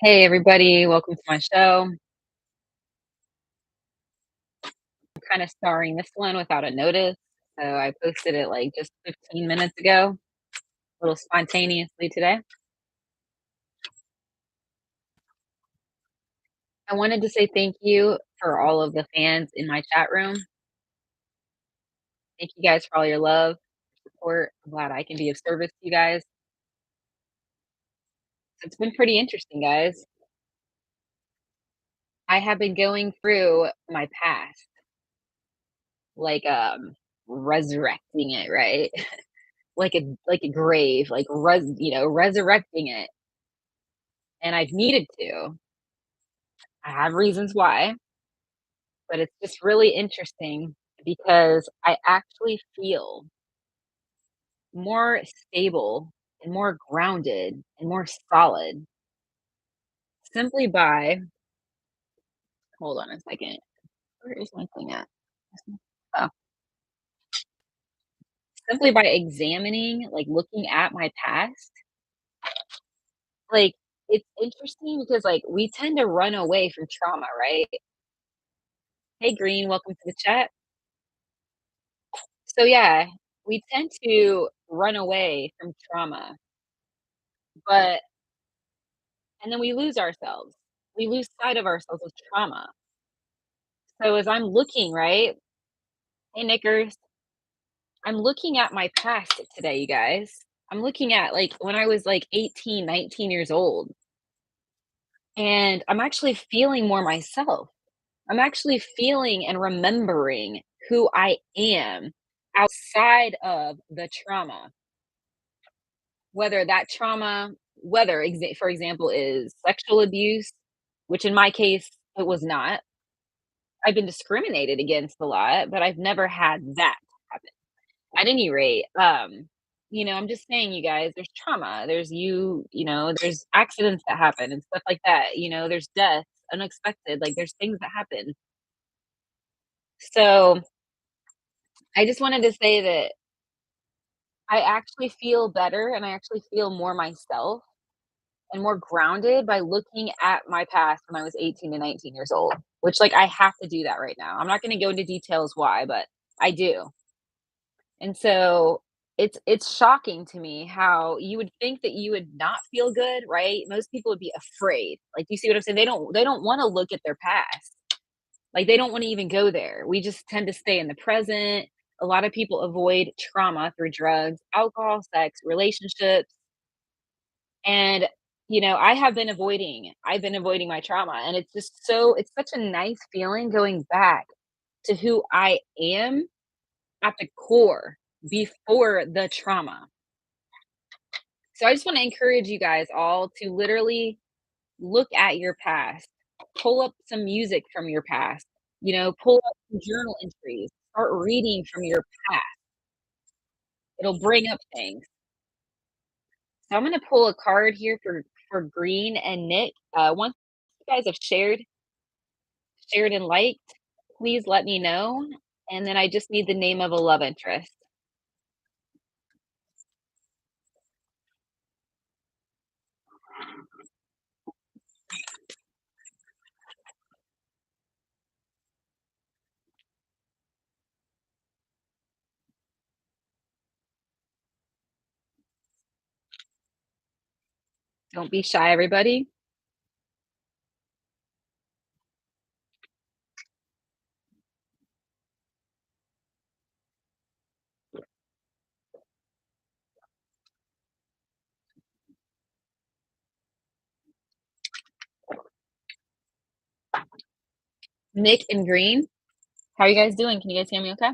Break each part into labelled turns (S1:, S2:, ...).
S1: Hey everybody, welcome to my show. I'm kind of starring this one without a notice. So I posted it like just 15 minutes ago, a little spontaneously today. I wanted to say thank you for all of the fans in my chat room. Thank you guys for all your love, support. I'm glad I can be of service to you guys. It's been pretty interesting, guys. I have been going through my past, like resurrecting it, right? like a grave, like resurrecting it. And I've needed to. I have reasons why, but it's just really interesting because I actually feel more stable and more grounded and more solid simply by hold on a second. Where is my thing at? Oh, simply by examining, like looking at my past. Like it's interesting because like we tend to run away from trauma, right? Hey Green, welcome to the chat. So yeah, we tend to run away from trauma, but and then we lose ourselves. We lose sight of ourselves with trauma. So as I'm looking, right? Hey, Nickers, I'm looking at my past today, you guys. I'm looking at like when I was like 18, 19 years old, and I'm actually feeling more myself. I'm actually feeling and remembering who I am outside of the trauma. Whether that trauma, for example, is sexual abuse, which in my case, it was not. I've been discriminated against a lot, but I've never had that happen. At any rate, I'm just saying, you guys, there's trauma. There's accidents that happen and stuff like that. There's deaths, unexpected. Like there's things that happen. So I just wanted to say that I actually feel better and I actually feel more myself and more grounded by looking at my past when I was 18 to 19 years old, which like I have to do that right now. I'm not going to go into details why, but I do. And so it's shocking to me how you would think that you would not feel good, right? Most people would be afraid. Like you see what I'm saying? They don't want to look at their past. Like they don't want to even go there. We just tend to stay in the present. A lot of people avoid trauma through drugs, alcohol, sex, relationships. And I've been avoiding my trauma and it's such a nice feeling going back to who I am at the core before the trauma. So I just want to encourage you guys all to literally look at your past, pull up some music from your past, pull up some journal entries, start reading from your past. It'll bring up things. So I'm going to pull a card here for Green and Nick. Once you guys have shared and liked, please let me know. And then I just need the name of a love interest. Don't be shy, everybody. Nick and Green, how are you guys doing? Can you guys hear me okay?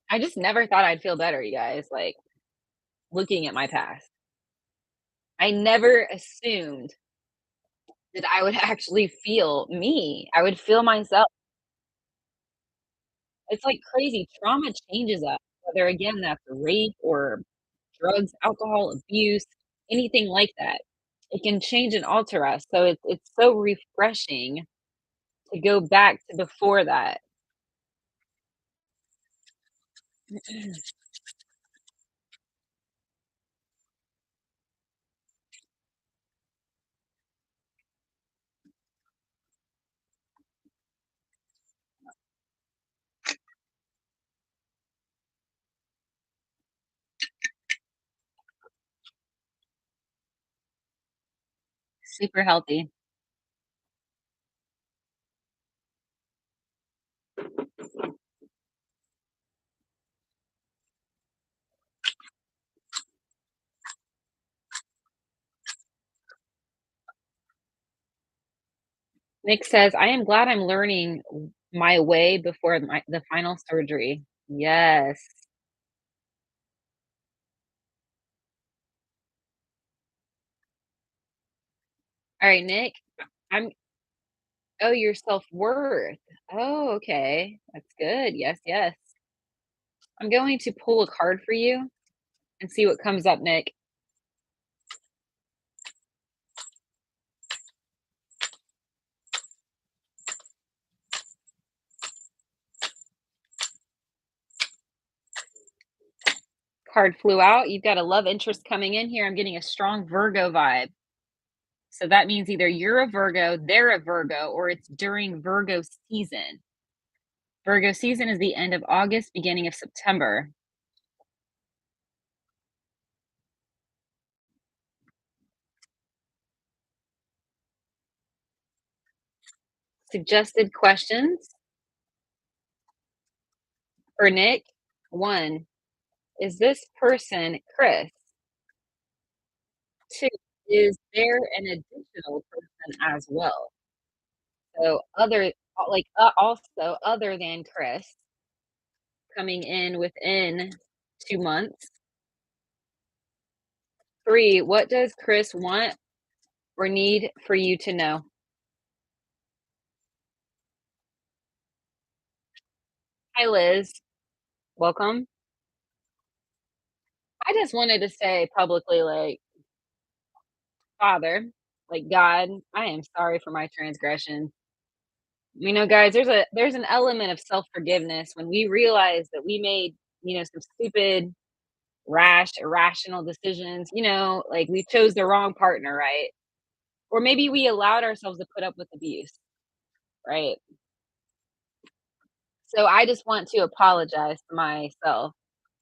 S1: I just never thought I'd feel better, you guys, like looking at my past. I never assumed that I would actually feel me. I would feel myself. It's like crazy. Trauma changes us, whether again that's rape or drugs, alcohol, abuse, anything like that. It can change and alter us. So it's so refreshing to go back to before that. Super healthy. Nick says, "I am glad I'm learning my way before the final surgery." Yes. All right, Nick. I'm Oh, your self-worth. Oh, okay. That's good. Yes, yes. I'm going to pull a card for you and see what comes up, Nick. Card flew out. You've got a love interest coming in here. I'm getting a strong Virgo vibe. So that means either you're a Virgo, they're a Virgo, or it's during Virgo season. Virgo season is the end of August, beginning of September. Suggested questions for Nick. One, is this person Chris? Two, is there an additional person as well? So also other than Chris coming in within 2 months. Three, what does Chris want or need for you to know? Hi, Liz. Welcome. I just wanted to say publicly, like, Father, like God, I am sorry for my transgression. Guys, there's an element of self-forgiveness when we realize that we made, some stupid, rash, irrational decisions, like we chose the wrong partner, right? Or maybe we allowed ourselves to put up with abuse, right? So I just want to apologize to myself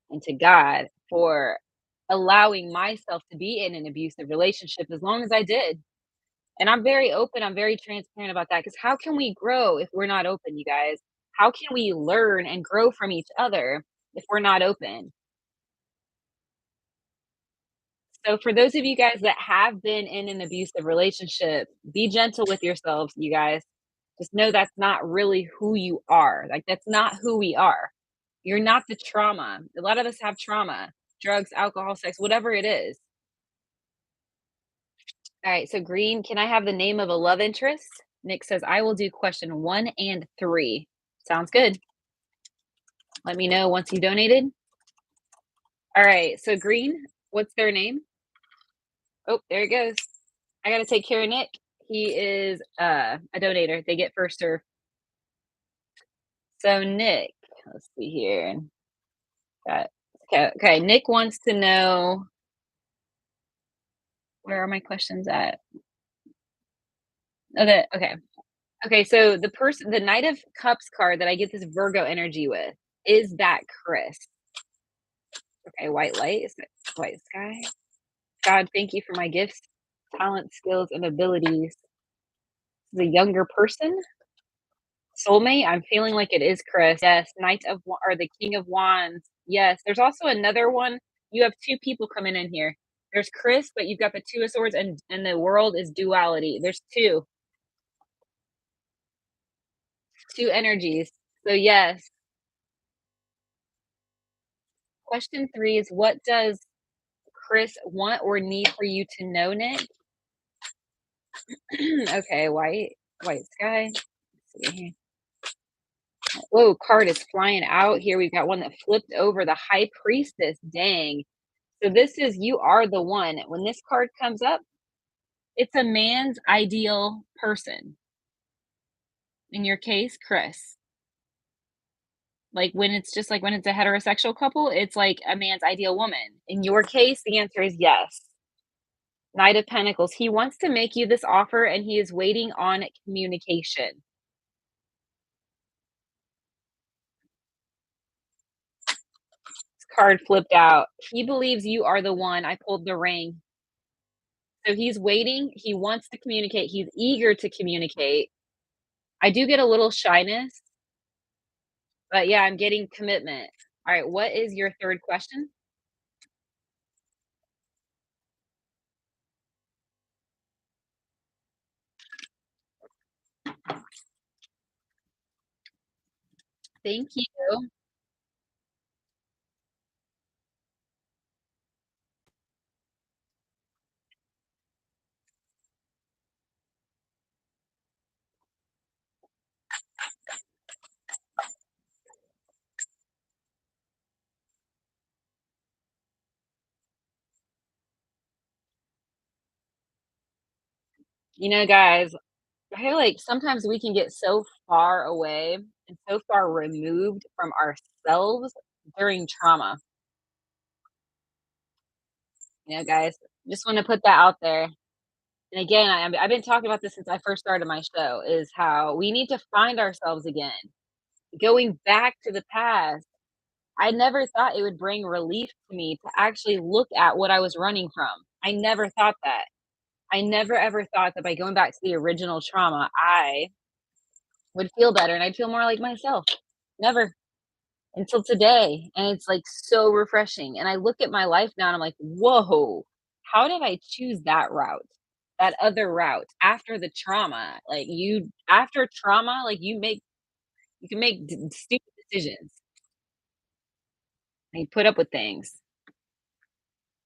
S1: and to God for allowing myself to be in an abusive relationship as long as I did. And I'm very open, I'm very transparent about that because how can we grow if we're not open, you guys? How can we learn and grow from each other if we're not open? So, for those of you guys that have been in an abusive relationship, be gentle with yourselves, you guys. Just know that's not really who you are. Like, that's not who we are. You're not the trauma. A lot of us have trauma, drugs, alcohol, sex, whatever it is. All right, so green, can I have the name of a love interest? Nick says, I will do question one and three. Sounds good. Let me know once you donated. All right, so green, what's their name? Oh, there it goes. I got to take care of Nick. He is a donator. They get first serve. So Nick, let's see here. Got okay. Okay, Nick wants to know where are my questions at? Okay, okay, okay. So the Knight of Cups card that I get this Virgo energy with is that Chris? Okay, white light is it white sky? God, thank you for my gifts, talents, skills, and abilities. The younger person, soulmate. I'm feeling like it is Chris. Yes, Knight of or the King of Wands. Yes, there's also another one. You have two people coming in here. There's Chris, but you've got the Two of Swords, and the world is duality. There's two energies. So yes. Question three is what does Chris want or need for you to know, Nick? Okay, white sky. Let's see here. Whoa, card is flying out here. We've got one that flipped over the High Priestess. Dang. So this is you are the one. When this card comes up, it's a man's ideal person. In your case, Chris. Like when it's a heterosexual couple, it's like a man's ideal woman. In your case, the answer is yes. Knight of Pentacles. He wants to make you this offer and he is waiting on communication. This card flipped out. He believes you are the one. I pulled the ring. So he's waiting, he wants to communicate, he's eager to communicate. I do get a little shyness, but yeah, I'm getting commitment. All right, what is your third question? Thank you. Guys, I feel like sometimes we can get so far away and so far removed from ourselves during trauma. Guys, just want to put that out there. And again, I've been talking about this since I first started my show, is how we need to find ourselves again. Going back to the past, I never thought it would bring relief to me to actually look at what I was running from. I never thought that. I never ever thought that by going back to the original trauma, I would feel better and I'd feel more like myself. Never until today. And it's like so refreshing. And I look at my life now and I'm like, whoa, how did I choose that route? That other route after the trauma? Like after trauma, like you can make stupid decisions and you put up with things.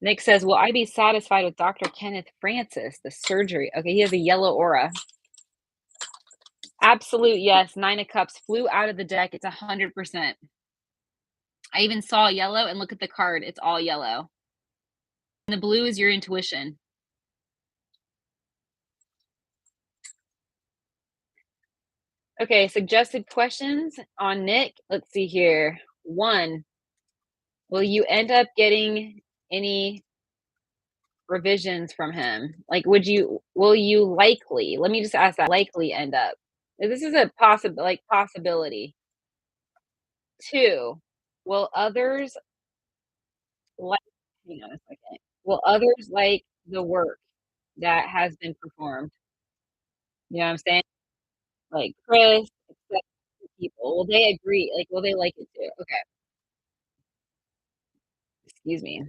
S1: Nick says, will I be satisfied with Dr. Kenneth Francis, the surgery? Okay, he has a yellow aura. Absolute yes. Nine of Cups flew out of the deck. It's 100%. I even saw yellow and look at the card. It's all yellow. And the blue is your intuition. Okay, suggested questions on Nick. Let's see here. One, will you end up getting any revisions from him? Like, will you likely, let me just ask that, likely end up? This is a possibility. Two, will others like, hang on a second, will others like the work that has been performed? You know what I'm saying? Like Chris, except people. Will they agree? Like, will they like it too? Okay, excuse me.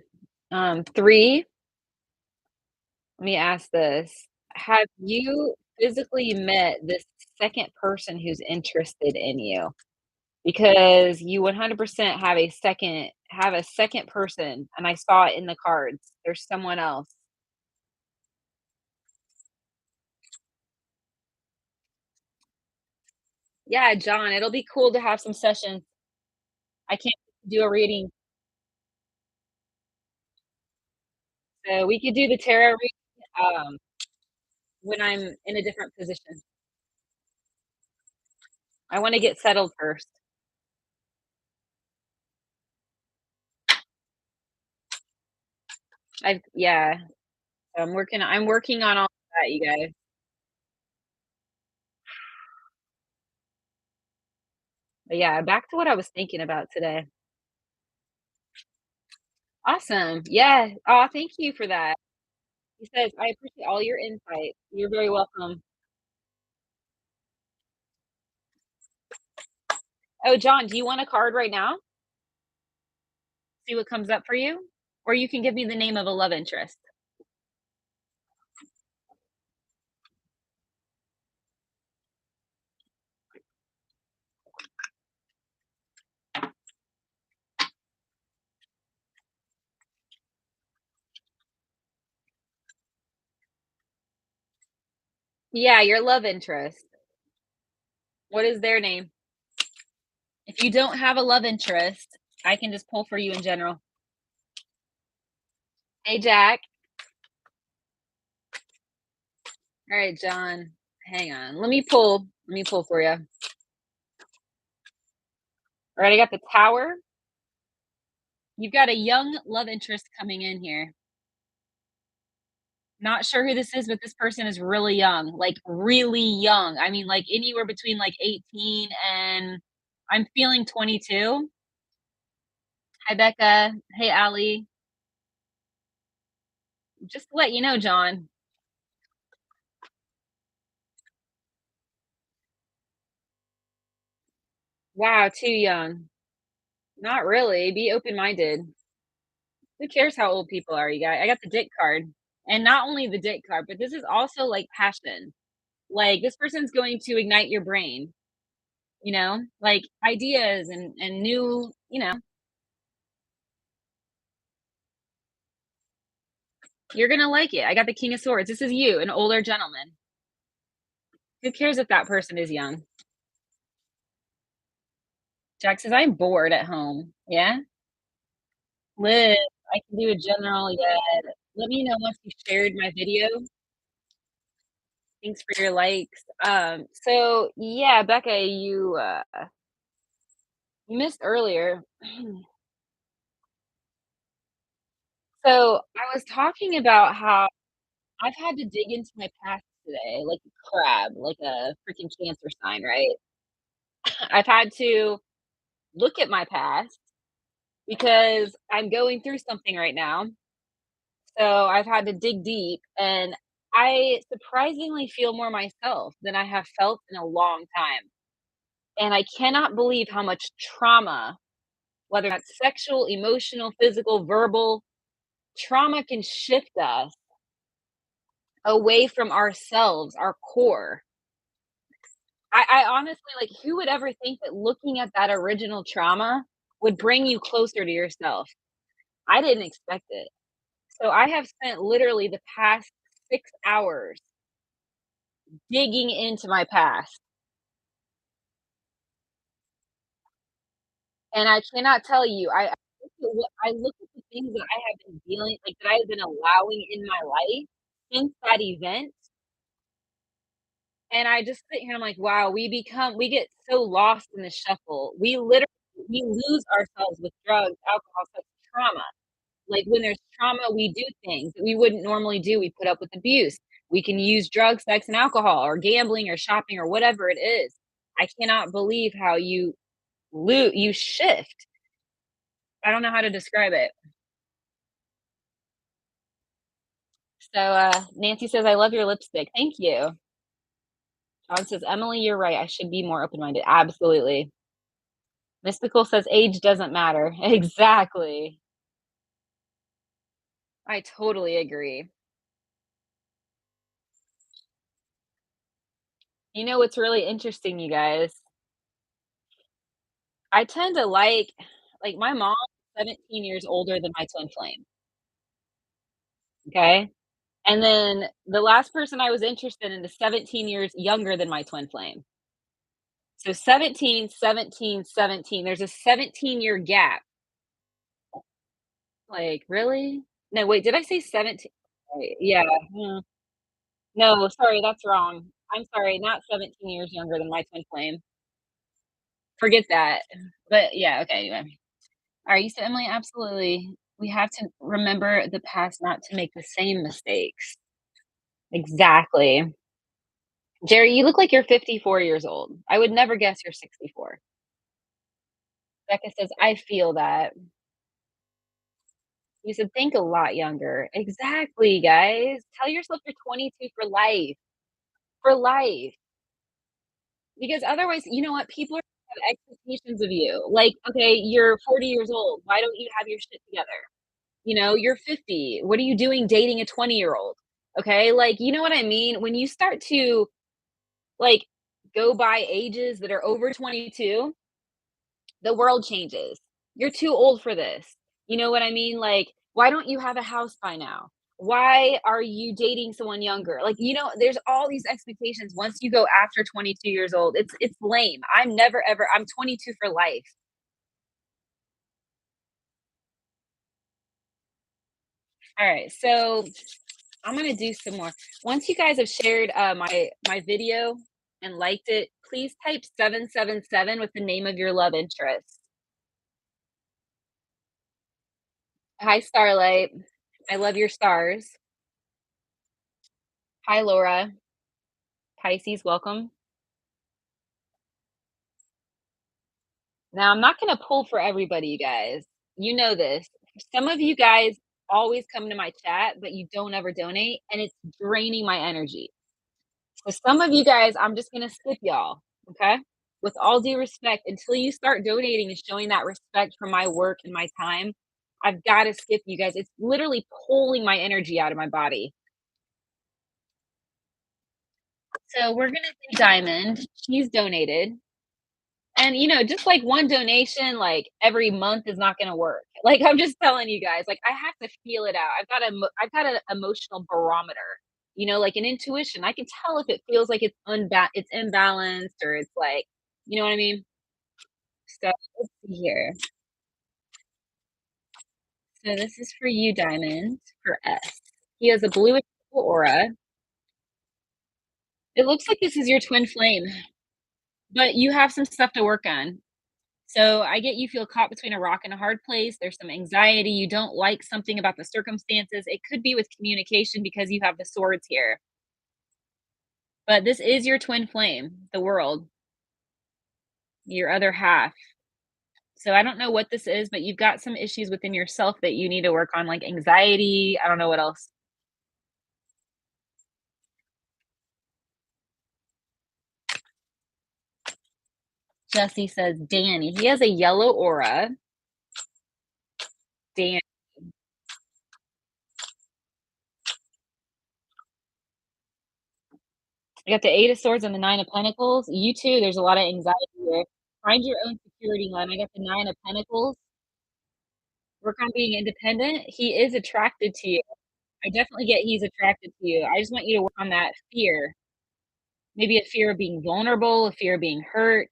S1: Three, let me ask this. Have you physically met this second person who's interested in you? Because you 100% have a second person, and I saw it in the cards. There's someone else. Yeah, John, it'll be cool to have some sessions. I can't do a reading, so we could do the tarot reading, when I'm in a different position. I wanna get settled first. Yeah, so I'm working on all that, you guys. But yeah, back to what I was thinking about today. Awesome. Yeah. Aw, thank you for that. He says, "I appreciate all your insight." You're very welcome. Oh, John, do you want a card right now? See what comes up for you? Or you can give me the name of a love interest. Yeah, your love interest. What is their name? If you don't have a love interest, I can just pull for you in general. Hey, Jack. All right, John. Hang on. Let me pull. Let me pull for you. All right, I got the Tower. You've got a young love interest coming in here. Not sure who this is, but this person is really young, like really young. I mean, like anywhere between like 18 and I'm feeling 22. Hi, Becca. Hey, Allie. Just to let you know, John. Wow, too young. Not really, be open-minded. Who cares how old people are, you guys? I got the dick card. And not only the dick card, but this is also, like, passion. Like, this person's going to ignite your brain, like, ideas and new, you're gonna like it. I got the King of Swords. This is you, an older gentleman. Who cares if that person is young? Jack says, "I'm bored at home." Yeah? Liz, I can do a general, yeah. Let me know once you shared my video. Thanks for your likes. So yeah, Becca, you missed earlier. So I was talking about how I've had to dig into my past today, like a crab, like a freaking cancer sign, right? I've had to look at my past because I'm going through something right now. So I've had to dig deep, and I surprisingly feel more myself than I have felt in a long time. And I cannot believe how much trauma, whether that's sexual, emotional, physical, verbal, trauma can shift us away from ourselves, our core. I honestly, like, who would ever think that looking at that original trauma would bring you closer to yourself? I didn't expect it. So I have spent literally the past 6 hours digging into my past. And I cannot tell you, I look at the things that I have been dealing, like, that I have been allowing in my life since that event, and I just sit here and I'm like, "Wow, we get so lost in the shuffle." We lose ourselves with drugs, alcohol, sex, trauma. Like, when there's trauma, we do things that we wouldn't normally do. We put up with abuse. We can use drugs, sex, and alcohol or gambling or shopping or whatever it is. I cannot believe how you shift. I don't know how to describe it. So, Nancy says, "I love your lipstick." Thank you. John says, "Emily, you're right. I should be more open-minded." Absolutely. Mystical says, "Age doesn't matter." Exactly. I totally agree. You know what's really interesting, you guys? I tend to like, my mom is 17 years older than my twin flame, okay? And then the last person I was interested in is 17 years younger than my twin flame. So 17, 17, 17. There's a 17-year gap. Like, really? No, wait, did I say 17? Wait, yeah, no, sorry, that's wrong. I'm sorry, not 17 years younger than my twin flame. Forget that. But yeah, okay, anyway. Alright, you said, "Emily, absolutely. We have to remember the past not to make the same mistakes." Exactly. Jerry, you look like you're 54 years old. I would never guess you're 64. Becca says, "I feel that." You said, "Think a lot younger." Exactly, guys. Tell yourself you're 22 for life. For life. Because otherwise, you know what? People are gonna have expectations of you. Like, okay, you're 40 years old. Why don't you have your shit together? You're 50. What are you doing dating a 20-year-old? Okay? Like, you know what I mean? When you start to, like, go by ages that are over 22, the world changes. You're too old for this. You know what I mean? Like, why don't you have a house by now? Why are you dating someone younger? Like, there's all these expectations once you go after 22 years old. It's lame. I'm 22 for life. All right. So, I'm gonna do some more. Once you guys have shared my video and liked it, please type 777 with the name of your love interest. Hi, Starlight. I love your stars. Hi, Laura. Pisces, welcome. Now, I'm not gonna pull for everybody, you guys. You know this. Some of you guys always come to my chat, but you don't ever donate, and it's draining my energy. So some of you guys, I'm just gonna skip y'all. Okay. with all due respect, until you start donating and showing that respect for my work and my time, I've gotta skip you guys. It's literally pulling my energy out of my body. So we're gonna do Diamond. She's donated. And, just like one donation, like every month is not gonna work. Like, I'm just telling you guys, like, I have to feel it out. I've got an emotional barometer, like an intuition. I can tell if it feels like it's imbalanced, or it's like, you know what I mean? So let's see here. So this is for you, Diamond, for S. He has a bluish purple aura. It looks like this is your twin flame, but you have some stuff to work on. So I get you feel caught between a rock and a hard place. There's some anxiety. You don't like something about the circumstances. It could be with communication because you have the swords here. But this is your twin flame, the world, your other half. So I don't know what this is, but you've got some issues within yourself that you need to work on, like anxiety. I don't know what else. Jesse says Danny. He has a yellow aura. Dan. I got the Eight of Swords and the Nine of Pentacles. You too, there's a lot of anxiety here. Find your own security line. I got the Nine of Pentacles. Work on being independent. He is attracted to you. I definitely get he's attracted to you. I just want you to work on that fear. Maybe a fear of being vulnerable, a fear of being hurt.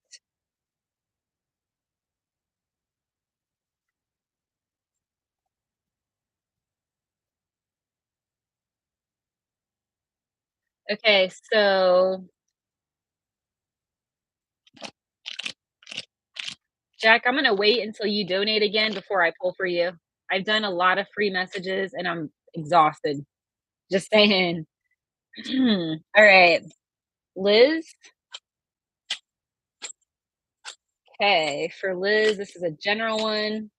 S1: Okay, so Jack, I'm gonna wait until you donate again before I pull for you. I've done a lot of free messages and I'm exhausted. Just saying. All right, Liz. Okay, for Liz, this is a general one.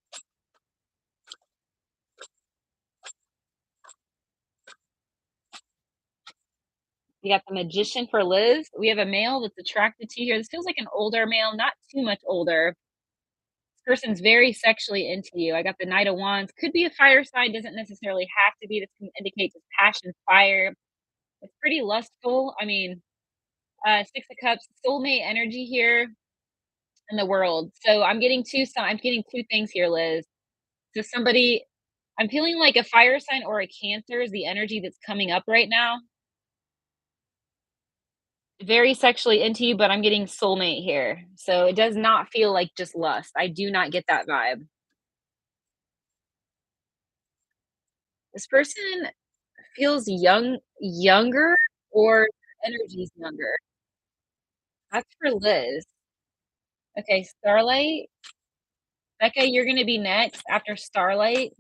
S1: We got the Magician for Liz. We have a male that's attracted to you here. This feels like an older male, not too much older. This person's very sexually into you. I got the Knight of Wands. Could be a fire sign, doesn't necessarily have to be. This can indicate this passion, fire. It's pretty lustful. I mean, Six of Cups, soulmate energy here in the world. So I'm getting two things here, Liz. So somebody, I'm feeling like a fire sign or a Cancer is the energy that's coming up right now. Very sexually into you, but I'm getting soulmate here. So it does not feel like just lust. I do not get that vibe. This person feels younger, or energy's younger. That's for Liz. Okay, Starlight. Becca, you're gonna be next after Starlight.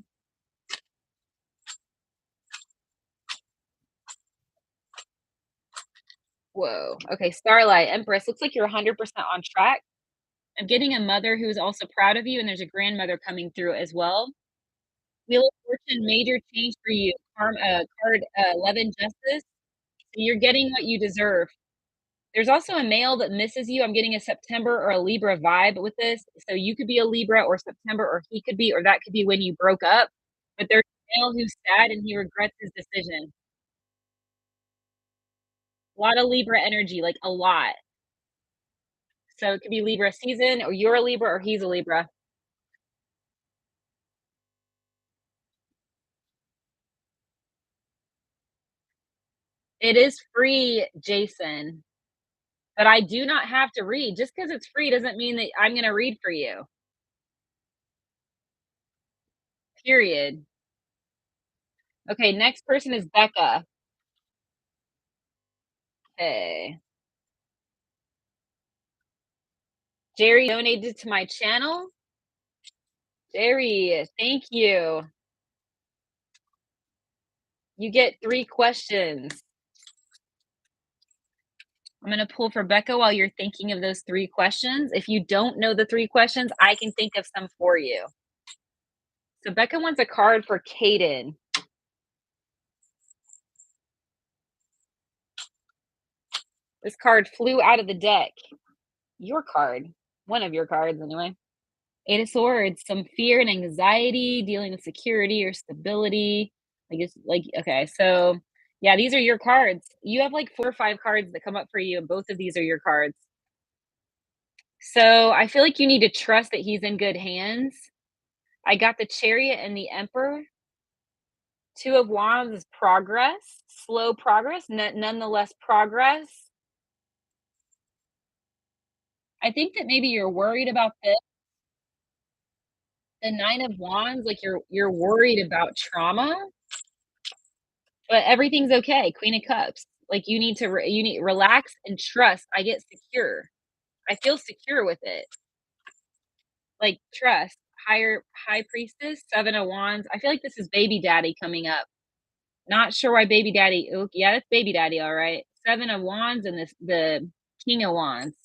S1: Whoa. Okay, Starlight, Empress. Looks like you're 100% on track. I'm getting a mother who's also proud of you, and there's a grandmother coming through as well. Wheel of Fortune, major change for you. Card 11, Justice. So you're getting what you deserve. There's also a male that misses you. I'm getting a September or a Libra vibe with this. So you could be a Libra or September, or he could be, or that could be when you broke up. But there's a male who's sad and he regrets his decision. A lot of Libra energy, like a lot. So it could be Libra season, or you're a Libra, or he's a Libra. It is free, Jason, but I do not have to read. Just because it's free doesn't mean that I'm going to read for you. Period. Okay, next person is Becca. Okay. Jerry donated to my channel. Jerry, thank you. You get 3 questions. I'm gonna pull for Becca while you're thinking of those 3 questions. If you don't know the 3 questions, I can think of some for you. So Becca wants a card for Caden. This card flew out of the deck. Your card. One of your cards anyway. Eight of Swords, some fear and anxiety, dealing with security or stability. Like it's like okay, so yeah, these are your cards. You have like 4 or 5 cards that come up for you, and both of these are your cards. So I feel like you need to trust that he's in good hands. I got the Chariot and the Emperor. Two of Wands is progress, slow progress, nonetheless progress. I think that maybe you're worried about this. The Nine of Wands, like you're worried about trauma, but everything's okay. Queen of Cups. Like you need relax and trust. I get secure. I feel secure with it. Like trust. High Priestess, Seven of Wands. I feel like this is baby daddy coming up. Not sure why baby daddy. Oh, yeah, that's baby daddy, all right. Seven of Wands and this the King of Wands.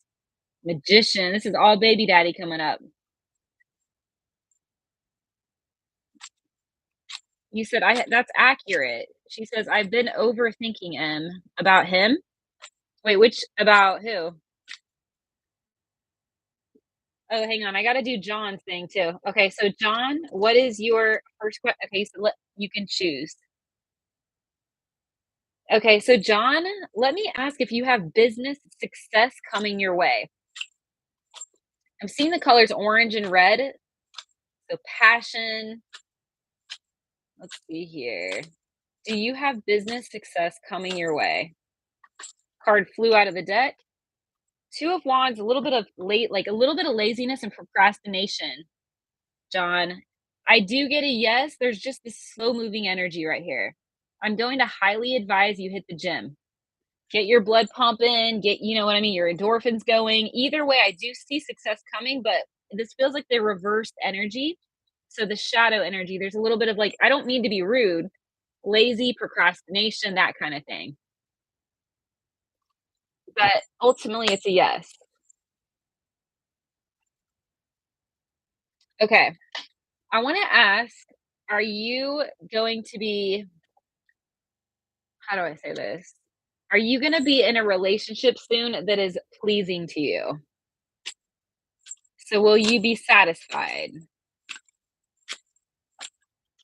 S1: Magician. This is all baby daddy coming up. You said that's accurate. She says I've been overthinking about him. Wait, which about who? Oh, hang on. I got to do John's thing too. Okay, so John, what is your first question? Okay, so you can choose. Okay, so John, let me ask if you have business success coming your way. I'm seeing the colors orange and red. So passion. Let's see here. Do you have business success coming your way? Card flew out of the deck. Two of Wands, a little bit of laziness and procrastination, John. I do get a yes. There's just this slow moving energy right here. I'm going to highly advise you hit the gym. Get your blood pumping, get, you know what I mean, your endorphins going. Either way, I do see success coming, but this feels like the reversed energy. So the shadow energy, there's a little bit of like, I don't mean to be rude, lazy procrastination, that kind of thing. But ultimately, it's a yes. Okay. I want to ask, are you going to be, how do I say this? Are you going to be in a relationship soon that is pleasing to you? So will you be satisfied?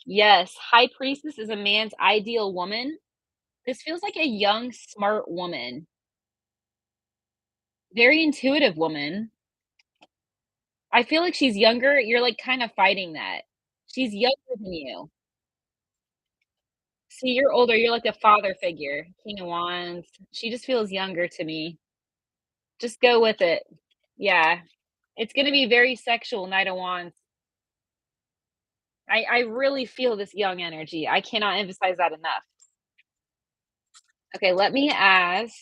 S1: Yes. High Priestess is a man's ideal woman. This feels like a young, smart woman, very intuitive woman. I feel like she's younger. You're like kind of fighting that. She's younger than you. See, you're older. You're like a father figure, King of Wands. She just feels younger to me. Just go with it. Yeah. It's gonna be very sexual, Knight of Wands. I really feel this young energy. I cannot emphasize that enough. Okay, let me ask,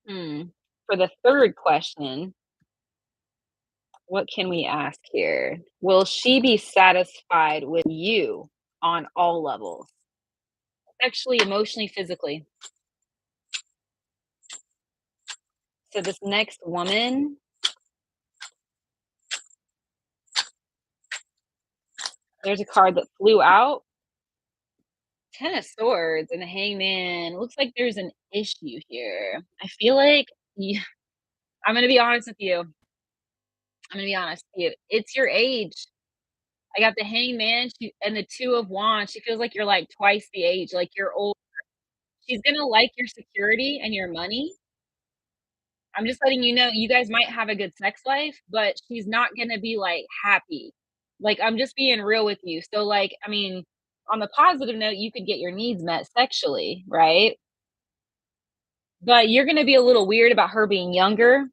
S1: hmm, for the third question, what can we ask here? Will she be satisfied with you on all levels? Sexually, emotionally, physically. So this next woman, there's a card that flew out. Ten of Swords and the Hangman. Looks like there's an issue here. I feel like you, I'm gonna be honest with you. I'm gonna be honest with you. It's your age. I got the Hangman and the Two of Wands. She feels like you're like twice the age, like you're old. She's gonna like your security and your money. I'm just letting you know you guys might have a good sex life, but she's not gonna be like happy. Like I'm just being real with you. So like, I mean, on the positive note, you could get your needs met sexually, right? But you're gonna be a little weird about her being younger,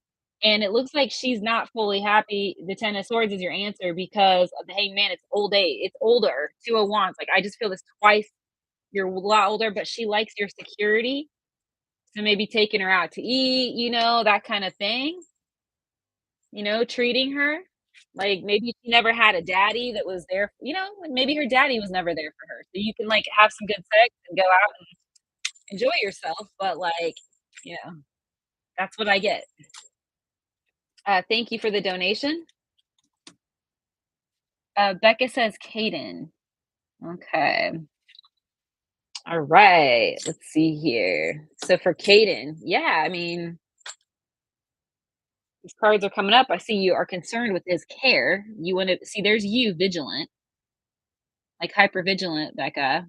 S1: and it looks like she's not fully happy. The Ten of Swords is your answer because of the Hangman, it's old age, it's older. Two of Wands, like, I just feel this twice. You're a lot older, but she likes your security, so maybe taking her out to eat, that kinda thing, treating her. Like, maybe she never had a daddy that was there, like, maybe her daddy was never there for her, so you can, like, have some good sex and go out and enjoy yourself, but, like, you know, that's what I get. Thank you for the donation. Becca says Caden. Okay. All right. Let's see here. So for Caden, yeah, I mean, These cards are coming up. I see you are concerned with his care. You want to see there's you vigilant, like hyper vigilant, Becca.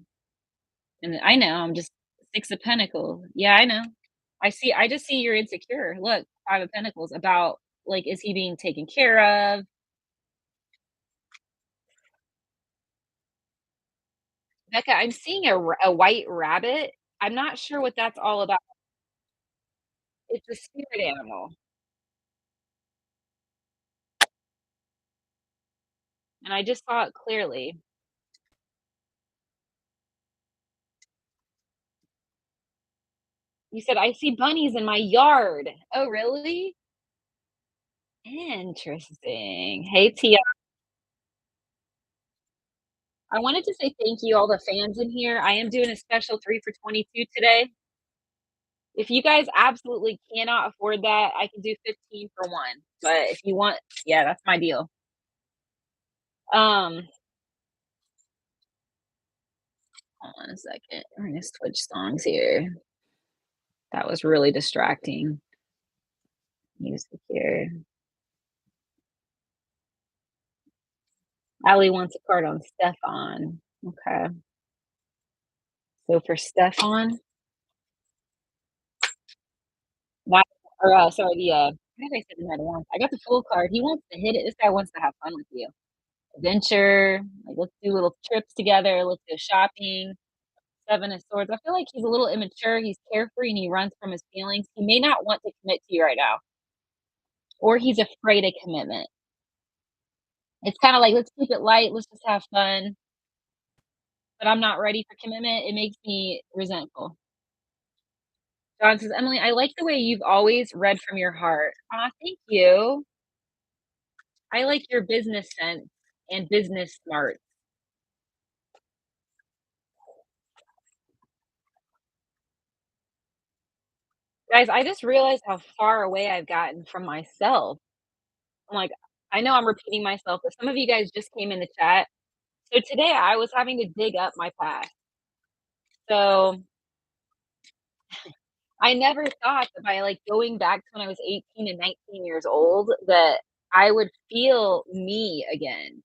S1: And I know, I'm just 6 of Pentacles. Yeah, I know. I just see you're insecure. Look, 5 of Pentacles about, like, is he being taken care of? Becca, I'm seeing a white rabbit. I'm not sure what that's all about. It's a spirit animal, and I just saw it clearly. You said, "I see bunnies in my yard." Oh, really? Interesting. Hey, Tia. I wanted to say thank you, all the fans in here. I am doing a special 3 for 22 today. If you guys absolutely cannot afford that, I can do 15 for 1. But if you want, yeah, that's my deal. Um, Hold on a second. We're gonna switch songs here. That was really distracting. Music here. Ali wants a card on Stefan. Okay. So for Stefan, that or sorry, why did I say the night once? I got the full card. He wants to hit it. This guy wants to have fun with you. Adventure, like let's do little trips together, let's go shopping. 7 of Swords. I feel like he's a little immature, he's carefree, and he runs from his feelings. He may not want to commit to you right now, or he's afraid of commitment. It's kinda like, "Let's keep it light, let's just have fun, but I'm not ready for commitment." It makes me resentful. John says, "Emily, I like the way you've always read from your heart." Aw, thank you. I like your business sense and business smarts. Guys, I just realized how far away I've gotten from myself. I'm like, I know I'm repeating myself, but some of you guys just came in the chat. So today I was having to dig up my past. So I never thought that by like going back to when I was 18 and 19 years old that I would feel me again.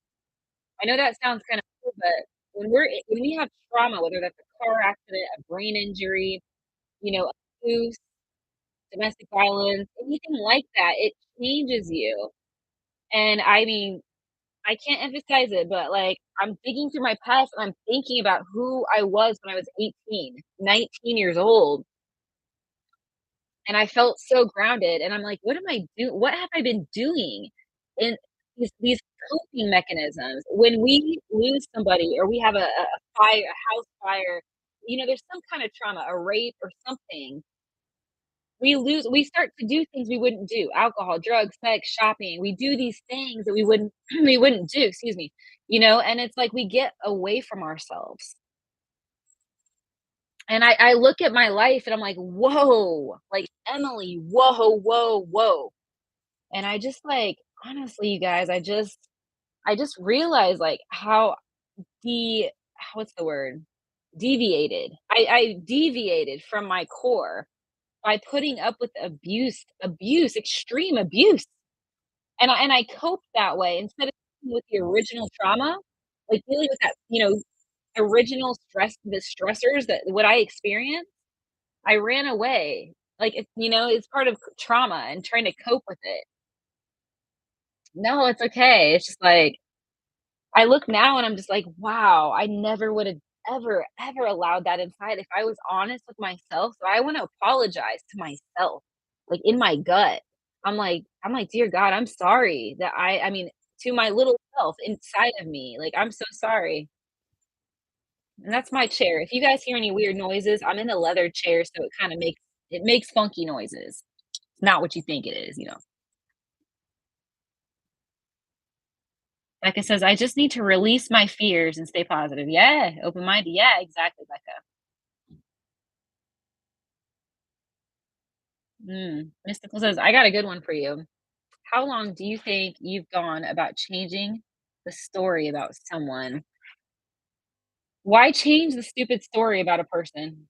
S1: I know that sounds kind of cool, but when we have trauma, whether that's a car accident, a brain injury, abuse, domestic violence, anything like that, it changes you. And I mean, I can't emphasize it, but like I'm digging through my past and I'm thinking about who I was when I was 18, 19 years old. And I felt so grounded, and I'm like, "What am I doing? What have I been doing?" And these coping mechanisms, when we lose somebody or we have a fire, a house fire, there's some kind of trauma, a rape or something, we start to do things we wouldn't do, alcohol, drugs, sex, shopping. We do these things that we wouldn't we wouldn't do, excuse me, and it's like we get away from ourselves. And I look at my life and I'm like, "Whoa, like, Emily, whoa, whoa, whoa." And I just, like, honestly, you guys, I just realized, like, how the what's the word? I deviated from my core by putting up with abuse, extreme abuse. And I coped that way instead of dealing with the original trauma, like, dealing with that, original the stressors that what I experienced. I ran away. Like, it's part of trauma and trying to cope with it. No, it's okay. It's just like, I look now and I'm just like, wow, I never would have ever, ever allowed that inside if I was honest with myself. So I want to apologize to myself, like in my gut. I'm like, dear God, I'm sorry that I mean, to my little self inside of me, like, I'm so sorry. And that's my chair. If you guys hear any weird noises, I'm in a leather chair, so it makes funky noises. It's not what you think it is. Becca says, I just need to release my fears and stay positive. Yeah, open minded. Yeah, exactly, Becca. Mystical says, I got a good one for you. How long do you think you've gone about changing the story about someone? Why change the stupid story about a person?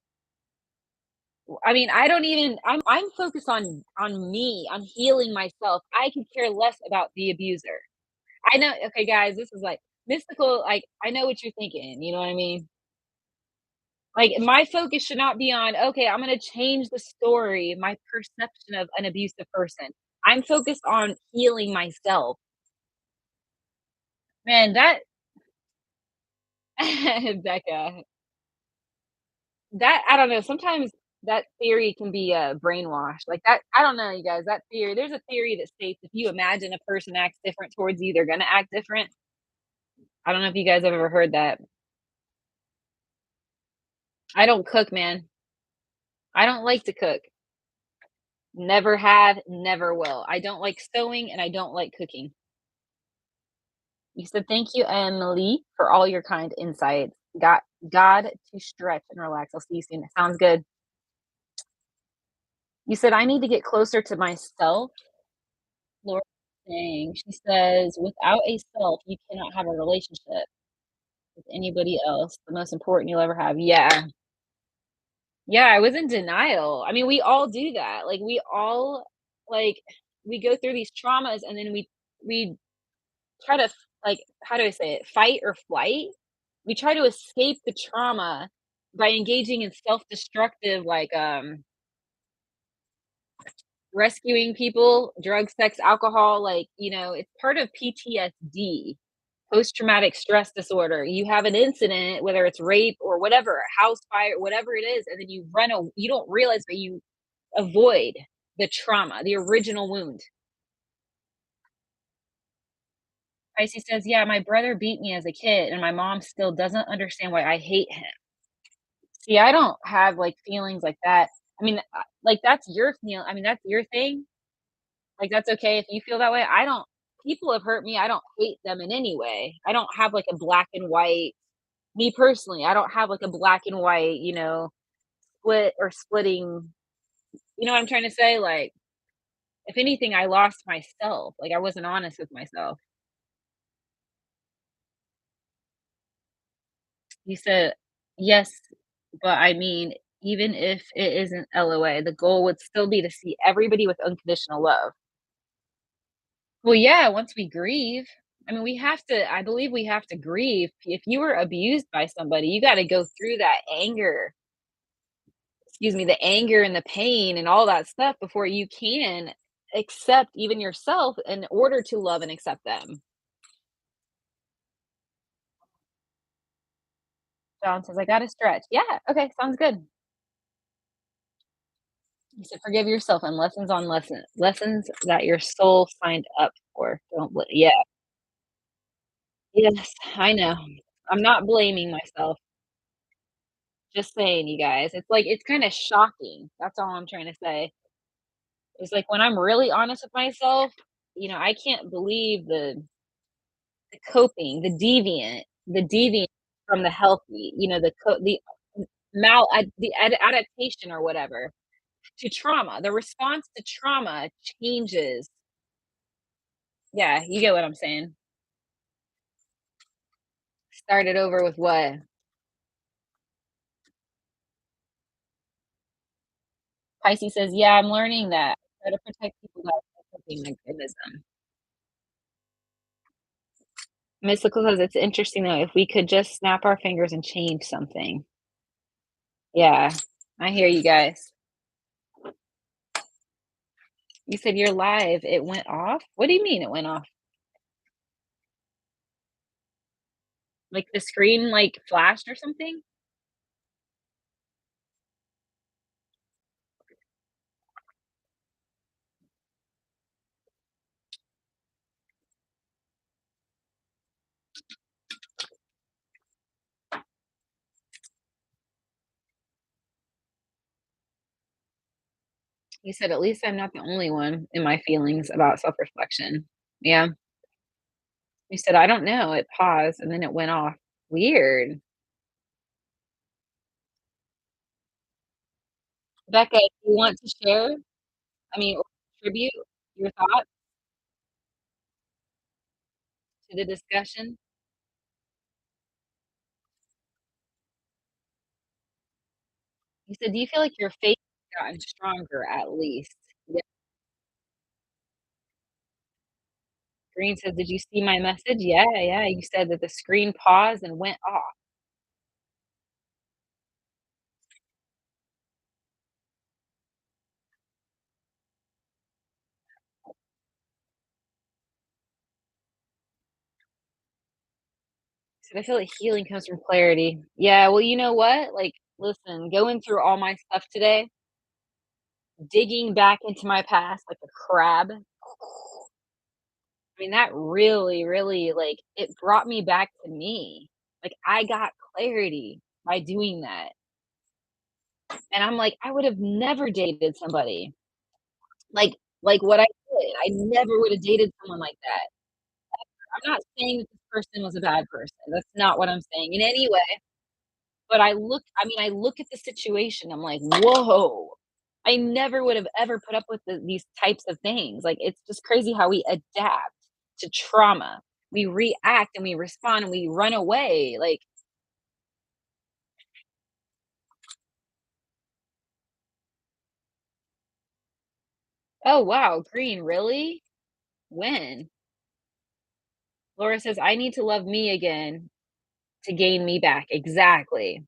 S1: I mean, I don't even I'm focused on me, on healing myself. I could care less about the abuser. I know, okay, guys, this is like mystical, like, I know what you're thinking, you know what I mean? Like, my focus should not be on, okay, I'm gonna change the story, my perception of an abusive person. I'm focused on healing myself. Man, that Becca, that I don't know, sometimes that theory can be, brainwashed, like, that I don't know, you guys, that theory there's a theory that states if you imagine a person acts different towards you, they're gonna act different. I don't know if you guys have ever heard that. I don't cook, man. I don't like to cook. Never have, never will. I don't like sewing, and I don't like cooking. You said, "Thank you, Emily, for all your kind insights. Got God to stretch and relax. I'll see you soon." Sounds good. You said, "I need to get closer to myself." Laura saying, she says, "Without a self, you cannot have a relationship with anybody else. The most important you'll ever have." Yeah. Yeah, I was in denial. I mean, we all do that. Like, we all, like, we go through these traumas, and then we try to like, how do I say it? Fight or flight. We try to escape the trauma by engaging in self-destructive, like, rescuing people, drugs, sex, alcohol, like, it's part of PTSD, post-traumatic stress disorder. You have an incident, whether it's rape or whatever, a house fire, whatever it is, and then you don't realize, but you avoid the trauma, the original wound. Pisces says, "Yeah, my brother beat me as a kid, and my mom still doesn't understand why I hate him." See, I don't have, like, feelings like that. I mean, like, that's your feel I mean, that's your thing. Like, that's okay if you feel that way. I don't People have hurt me, I don't hate them in any way. I don't have, like, a black and white me personally, I don't have, like, a black and white, splitting, you know what I'm trying to say? Like, if anything, I lost myself, like, I wasn't honest with myself. You said, "Yes, but I mean, even if it isn't LOA, the goal would still be to see everybody with unconditional love." Well, yeah, once we grieve, I mean, I believe we have to grieve. If you were abused by somebody, you gotta go through that anger, excuse me, the anger and the pain and all that stuff before you can accept even yourself in order to love and accept them. John says, "I gotta stretch." Yeah, okay, sounds good. You said, "Forgive yourself and lessons that your soul signed up for." Don't bl Yeah, yes, I know. I'm not blaming myself. Just saying, you guys. It's like it's kinda shocking. That's all I'm trying to say. It's like when I'm really honest with myself, I can't believe the coping, the deviant from the healthy, the adaptation or whatever to trauma. The response to trauma changes. Yeah, you get what I'm saying. Started over with what? Pisces says, "Yeah, I'm learning that. Try to protect people that are coping mechanism." Mystical says, "It's interesting though, if we could just snap our fingers and change something." Yeah, I hear you guys. You said you're live. It went off? What do you mean it went off? Like the screen like flashed or something? You said, "At least I'm not the only one in my feelings about self-reflection." Yeah. You said, "I don't know." It paused and then it went off. Weird. Becca, do you want to share? Or contribute your thoughts to the discussion? You said, "Do you feel like your faith gotten stronger at least. Yeah. Green says, "Did you see my message?" Yeah, yeah, you said that the screen paused and went off. So I feel like healing comes from clarity. Yeah, well, you know what? Like, listen, going through all my stuff today, digging back into my past like a crab, I mean, that really, really, like, it brought me back to me. Like, I got clarity by doing that. And I'm like, I would have never dated somebody like like what I did. I never would have dated someone like that. I'm not saying that this person was a bad person. That's not what I'm saying in any way. But I look at the situation, I'm like, "Whoa." I never would have ever put up with these types of things. Like, it's just crazy how we adapt to trauma. We react and we respond and we run away. Like, "Oh, wow, green, really? When?" Laura says, "I need to love me again to gain me back." Exactly.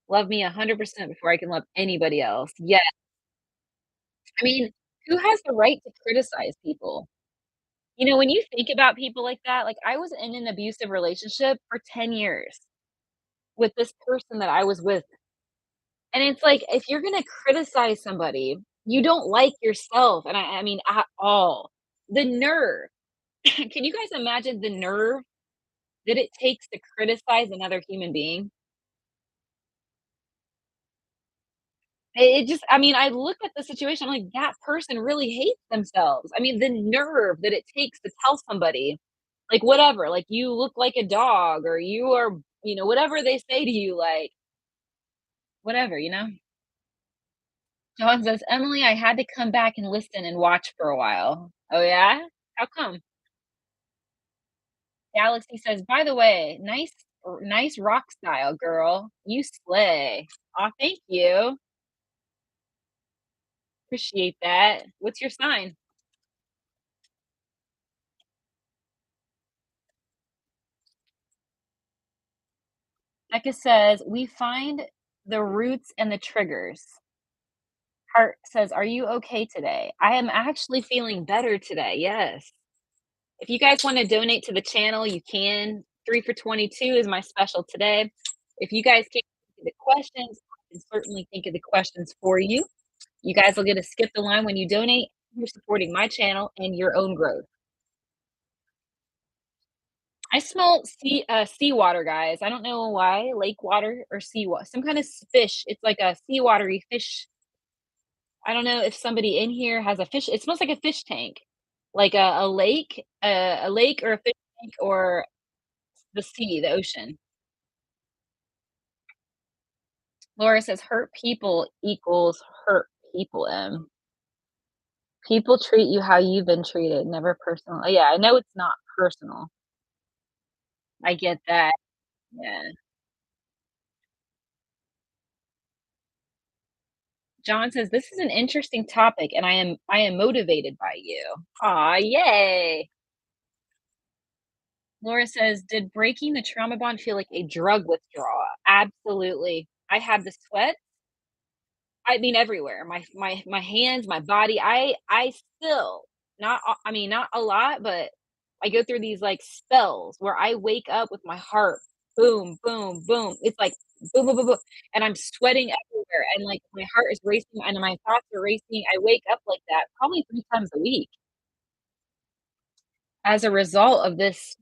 S1: Love me 100% before I can love anybody else. Yeah. I mean, who has the right to criticize people? You know, when you think about people like that, like, I was in an abusive relationship for 10 years with this person that I was with, and it's like, if you're gonna criticize somebody, you don't like yourself, and I mean, at all. The nerve. Can you guys imagine the nerve that it takes to criticize another human being? It just I mean, I look at the situation, I'm like, "That person really hates themselves." I mean, the nerve that it takes to tell somebody, like, whatever, like, "You look like a dog," or "You are" whatever they say to you, like, whatever, you know? John says, "Emily, I had to come back and listen and watch for a while." "Oh, yeah? How come?" Galaxy says, "By the way, nice rock style, girl. You slay." Aw, thank you. Appreciate that. What's your sign? Becca says, "We find the roots and the triggers." Heart says, "Are you okay today?" I am actually feeling better today, yes. If you guys wanna donate to the channel, you can. 3 for 22 is my special today. If you guys can't think of the questions, I can certainly think of the questions for you. You guys will get to skip the line when you donate. You're supporting my channel and your own growth. I smell seawater, guys. I don't know why, lake water or seawater, some kind of fish. It's like a seawatery fish. I don't know if somebody in here has a fish, it smells like a fish tank, like a lake or a fish tank or the sea, the ocean. Laura says, "Hurt people equals hurt people, M. People treat you how you've been treated, never personal." Yeah, I know it's not personal. I get that, yeah. John says, "This is an interesting topic, and I am motivated by you." Aw, yay. Laura says, "Did breaking the trauma bond feel like a drug withdrawal?" Absolutely. I had the sweat. I mean, everywhere. My hands, my body. I still I mean, not a lot, but I go through these, like, spells where I wake up with my heart boom, boom, boom. It's like boom, boom, boom, boom, and I'm sweating everywhere, and, like, my heart is racing, and my thoughts are racing. I wake up like that probably 3 times a week as a result of this,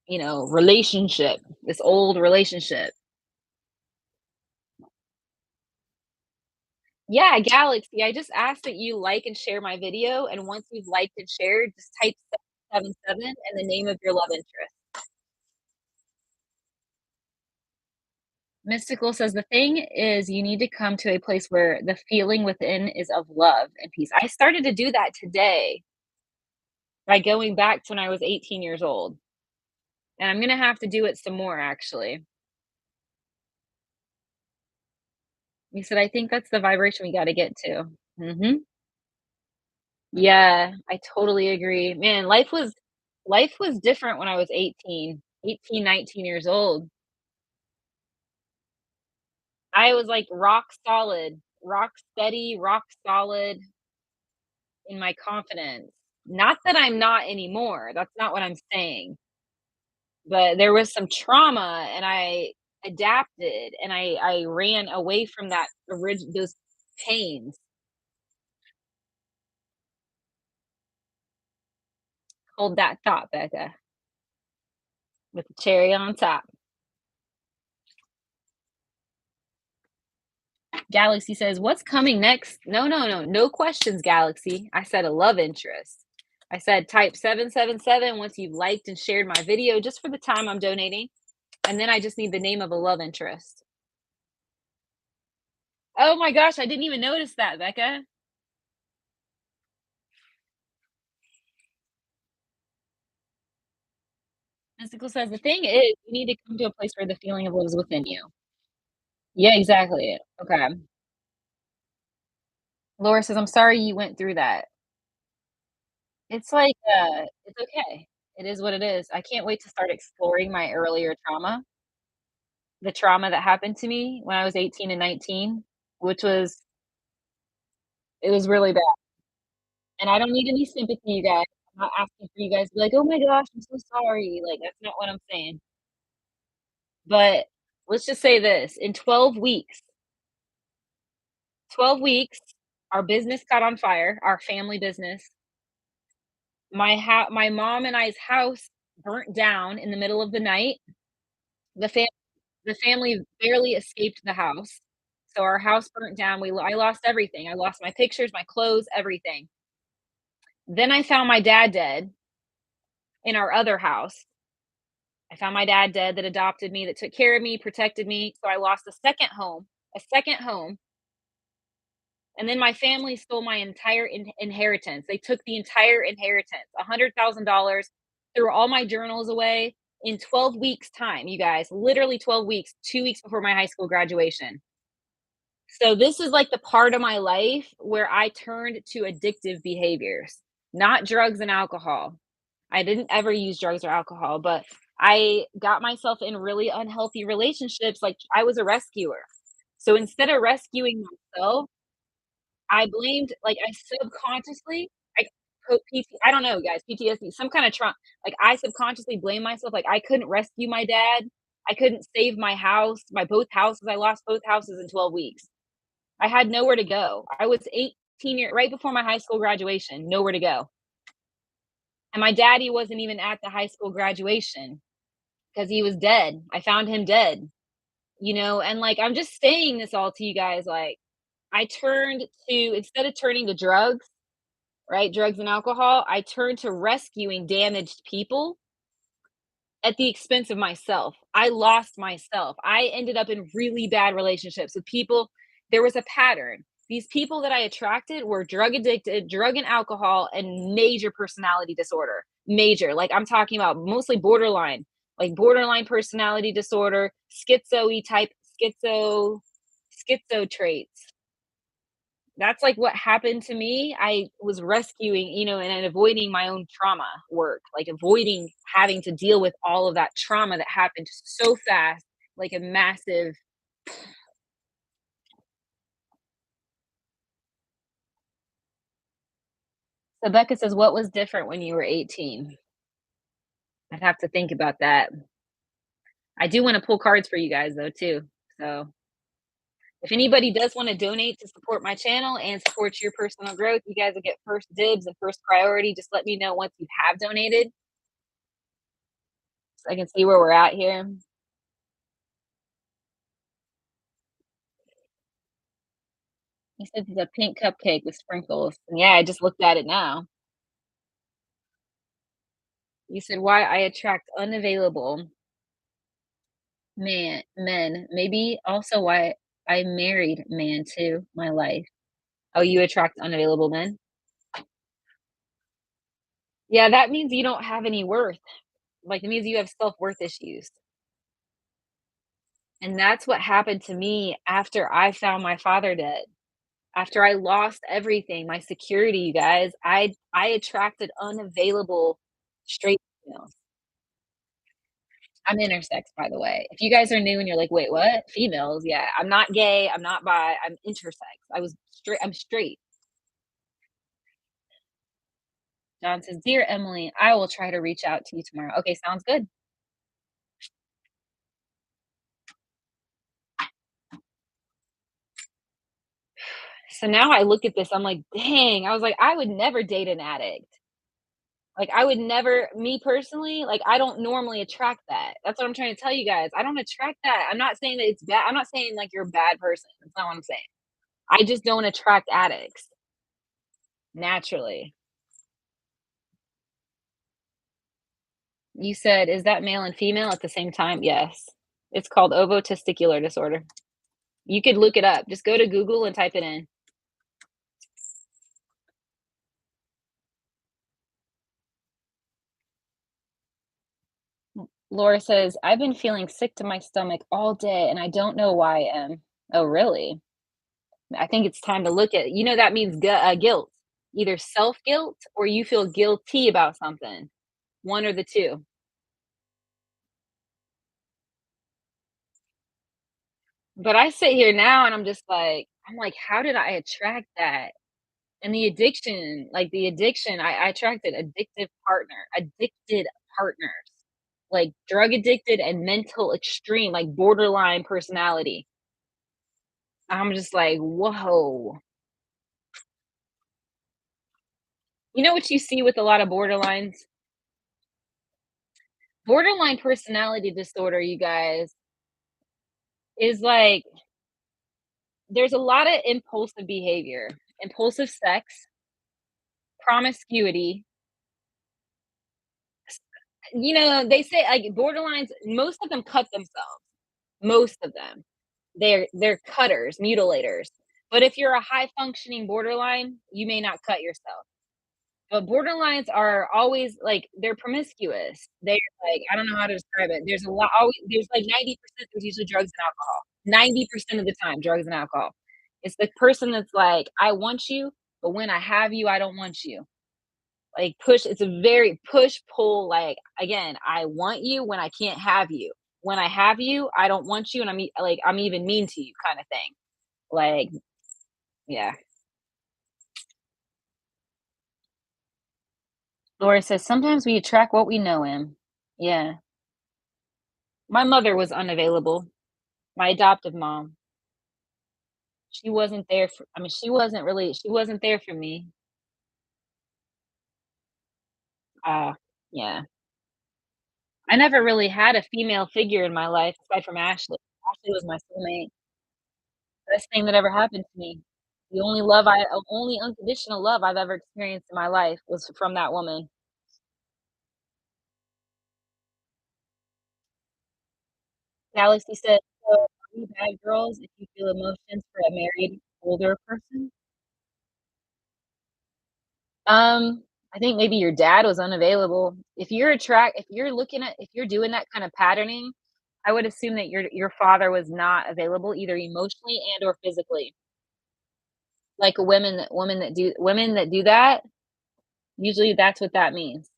S1: relationship, this old relationship. Yeah, Galaxy, I just asked that you like and share my video, and once you've liked and shared, just type 777 and the name of your love interest. Mystical says, "The thing is you need to come to a place where the feeling within is of love and peace." I started to do that today by going back to when I was 18 years old, and I'm gonna have to do it some more, actually. You said, "I think that's the vibration we gotta get to." Mhm. Yeah, I totally agree. Man, life was different when I was 18, 19 years old. I was, like, rock solid, rock steady, rock solid in my confidence. Not that I'm not anymore, that's not what I'm saying, but there was some trauma, and I adapted, and I ran away from that those pains. Hold that thought, Becca, with the cherry on top. Galaxy says, "What's coming next?" No, no, no, no questions, Galaxy. I said a love interest. I said type 777 once you've liked and shared my video just for the time I'm donating. And then I just need the name of a love interest. Oh my gosh, I didn't even notice that, Becca. Mystical says, "The thing is, you need to come to a place where the feeling of love is within you." Yeah, exactly. Okay. Laura says, "I'm sorry you went through that." It's like, it's okay. It is what it is. I can't wait to start exploring my earlier trauma. The trauma that happened to me when I was 18 and 19, which was it was really bad, and I don't need any sympathy, you guys. I'm not asking for you guys to be like, "Oh my gosh, I'm so sorry." Like, that's not what I'm saying. But let's just say this, in 12 weeks, our business caught on fire, our family business. My mom and I's house burnt down in the middle of the night. The fam the family barely escaped the house. So our house burnt down. I lost everything. I lost my pictures, my clothes, everything. Then I found my dad dead in our other house. I found my dad dead that adopted me, that took care of me, protected me. So I lost a second home. And then my family stole my entire inheritance. They took the entire inheritance, $100,000, threw all my journals away in 12 weeks' time, you guys, literally 12 weeks, 2 weeks before my high school graduation. So this is like the part of my life where I turned to addictive behaviors, not drugs and alcohol. I didn't ever use drugs or alcohol, but I got myself in really unhealthy relationships. Like I was a rescuer. So instead of rescuing myself, I blamed like, I subconsciously I put I don't know, guys, PTSD, some kinda trauma. Like, I subconsciously blame myself, like, I couldn't rescue my dad, I couldn't save my house, my both houses, I lost both houses in 12 weeks. I had nowhere to go. I was 18 right before my high school graduation, nowhere to go. And my daddy wasn't even at the high school graduation because he was dead. I found him dead, and, like, I'm just saying this all to you guys, like, I turned to instead of turning to drugs, right? Drugs and alcohol. I turned to rescuing damaged people at the expense of myself. I lost myself. I ended up in really bad relationships with people. There was a pattern. These people that I attracted were drug addicted, drug and alcohol, and major personality disorder. Major. Like I'm talking about mostly borderline, like borderline personality disorder, schizo type, schizo, schizo traits. That's, like, what happened to me. I was rescuing, and avoiding my own trauma work, like, avoiding having to deal with all of that trauma that happened so fast, like a massive. So Becca says, "What was different when you were 18?" I'd have to think about that. I do wanna pull cards for you guys, though, too. So, if anybody does wanna donate to support my channel and support your personal growth, you guys will get first dibs and first priority. Just let me know once you have donated so I can see where we're at here. He says it's a pink cupcake with sprinkles. And yeah, I just looked at it now. You said why I attract unavailable men. Maybe also why I married man to my life. Oh, you attract unavailable men? Yeah, that means you don't have any worth. Like it means you have self-worth issues. And that's what happened to me after I found my father dead. After I lost everything, my security, you guys, I attracted unavailable straight females. I'm intersex, by the way. If you guys are new and you're like, "Wait, what? Females?" Yeah, I'm not gay, I'm not bi, I'm intersex. I'm straight. John says, "Dear Emily, I will try to reach out to you tomorrow." Okay, sounds good. So now I look at this, I'm like, "Dang," I was like, "I would never date an addict." Like, I would never me personally, like, I don't normally attract that. That's what I'm trying to tell you guys. I don't attract that. I'm not saying that it's bad. I'm not saying, like, you're a bad person. That's not what I'm saying. I just don't attract addicts naturally. You said, "Is that male and female at the same time?" Yes. It's called ovotesticular disorder. You could look it up. Just go to Google and type it in. Laura says, "I've been feeling sick to my stomach all day and I don't know why I am." Oh, really? I think it's time to look at that means guilt. Either self-guilt or you feel guilty about something. One or the 2. But I sit here now and I'm like, "How did I attract that?" And the addiction, I attracted addicted partners, like drug addicted and mental extreme, like borderline personality. I'm just like, "Whoa." You know what you see with a lot of borderlines? Borderline personality disorder, you guys, is like there's a lot of impulsive behavior, impulsive sex, promiscuity. They say like borderlines, most of them cut themselves. Most of them. They're cutters, mutilators. But if you're a high functioning borderline, you may not cut yourself. But borderlines are always like they're promiscuous. They're like, I don't know how to describe it. There's like 90% there's usually drugs and alcohol. 90% of the time, drugs and alcohol. It's the person that's like, I want you, but when I have you, I don't want you. Like it's a very push pull, like again, I want you when I can't have you. When I have you, I don't want you and I'm even mean to you kind of thing. Like, yeah. Laura says sometimes we attract what we know him. Yeah. My mother was unavailable. My adoptive mom. She wasn't there for I mean, she wasn't there for me. Yeah. I never really had a female figure in my life aside from Ashley. Ashley was my soulmate. Best thing that ever happened to me. Only unconditional love I've ever experienced in my life was from that woman. Galaxy said, "So, are we bad girls if you feel emotions for a married older person?" I think maybe your dad was unavailable. If you're doing that kind of patterning, I would assume that your father was not available either emotionally and or physically. Like women that do that, usually that's what that means.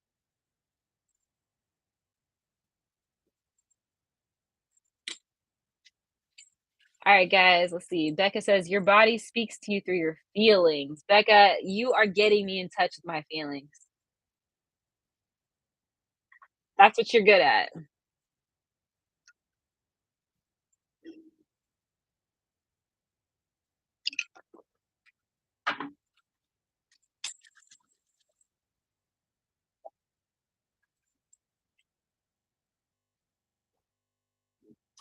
S1: All right, guys, let's see. Becca says your body speaks to you through your feelings. Becca, you are getting me in touch with my feelings. That's what you're good at.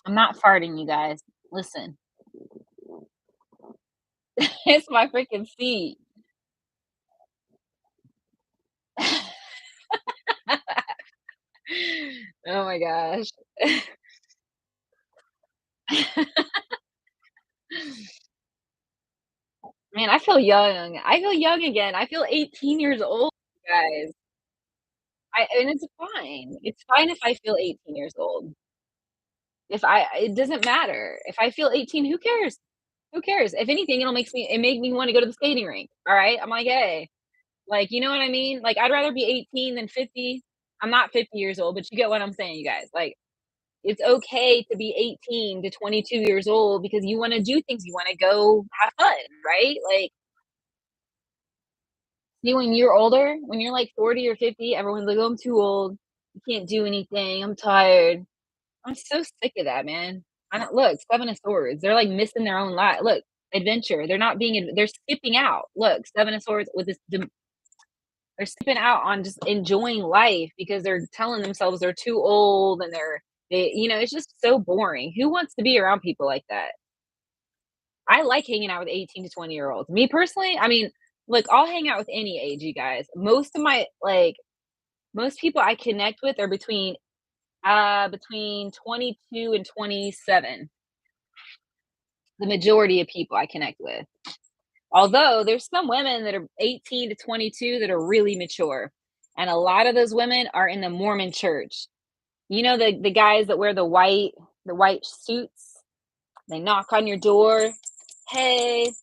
S1: I'm not farting, you guys. Listen, it's my freaking feet. Oh my gosh. Man, I feel young. I feel young again. I feel 18 years old, guys. And it's fine. It's fine if I feel 18 years old. If I it doesn't matter. If I feel 18, who cares? Who cares? If anything, it make me wanna go to the skating rink, alright? I'm like, "Hey," like, you know what I mean? Like, I'd rather be 18 than 50. I'm not 50 years old, but you get what I'm saying, you guys. Like, it's okay to be 18 to 22 years old because you wanna do things, you wanna go have fun, right? Like, see, when you're older, when you're, like, 40 or 50, everyone's like, "Oh, I'm too old. I can't do anything. I'm tired." I'm so sick of that, man. I don't look, 7 of Swords, they're, like, missing their own life. Look, adventure, they're not being ad they're skipping out. Look, 7 of Swords with this dem they're skipping out on just enjoying life because they're telling themselves they're too old and it's just so boring. Who wants to be around people like that? I like hanging out with 18 to 20-year-olds. Me personally, I mean, look, I'll hang out with any age, you guys. Most people I connect with are between 22 and 27. The majority of people I connect with. Although there's some women that are 18 to 22 that are really mature. And a lot of those women are in the Mormon church. You know the guys that wear the white suits? They knock on your door. Hey,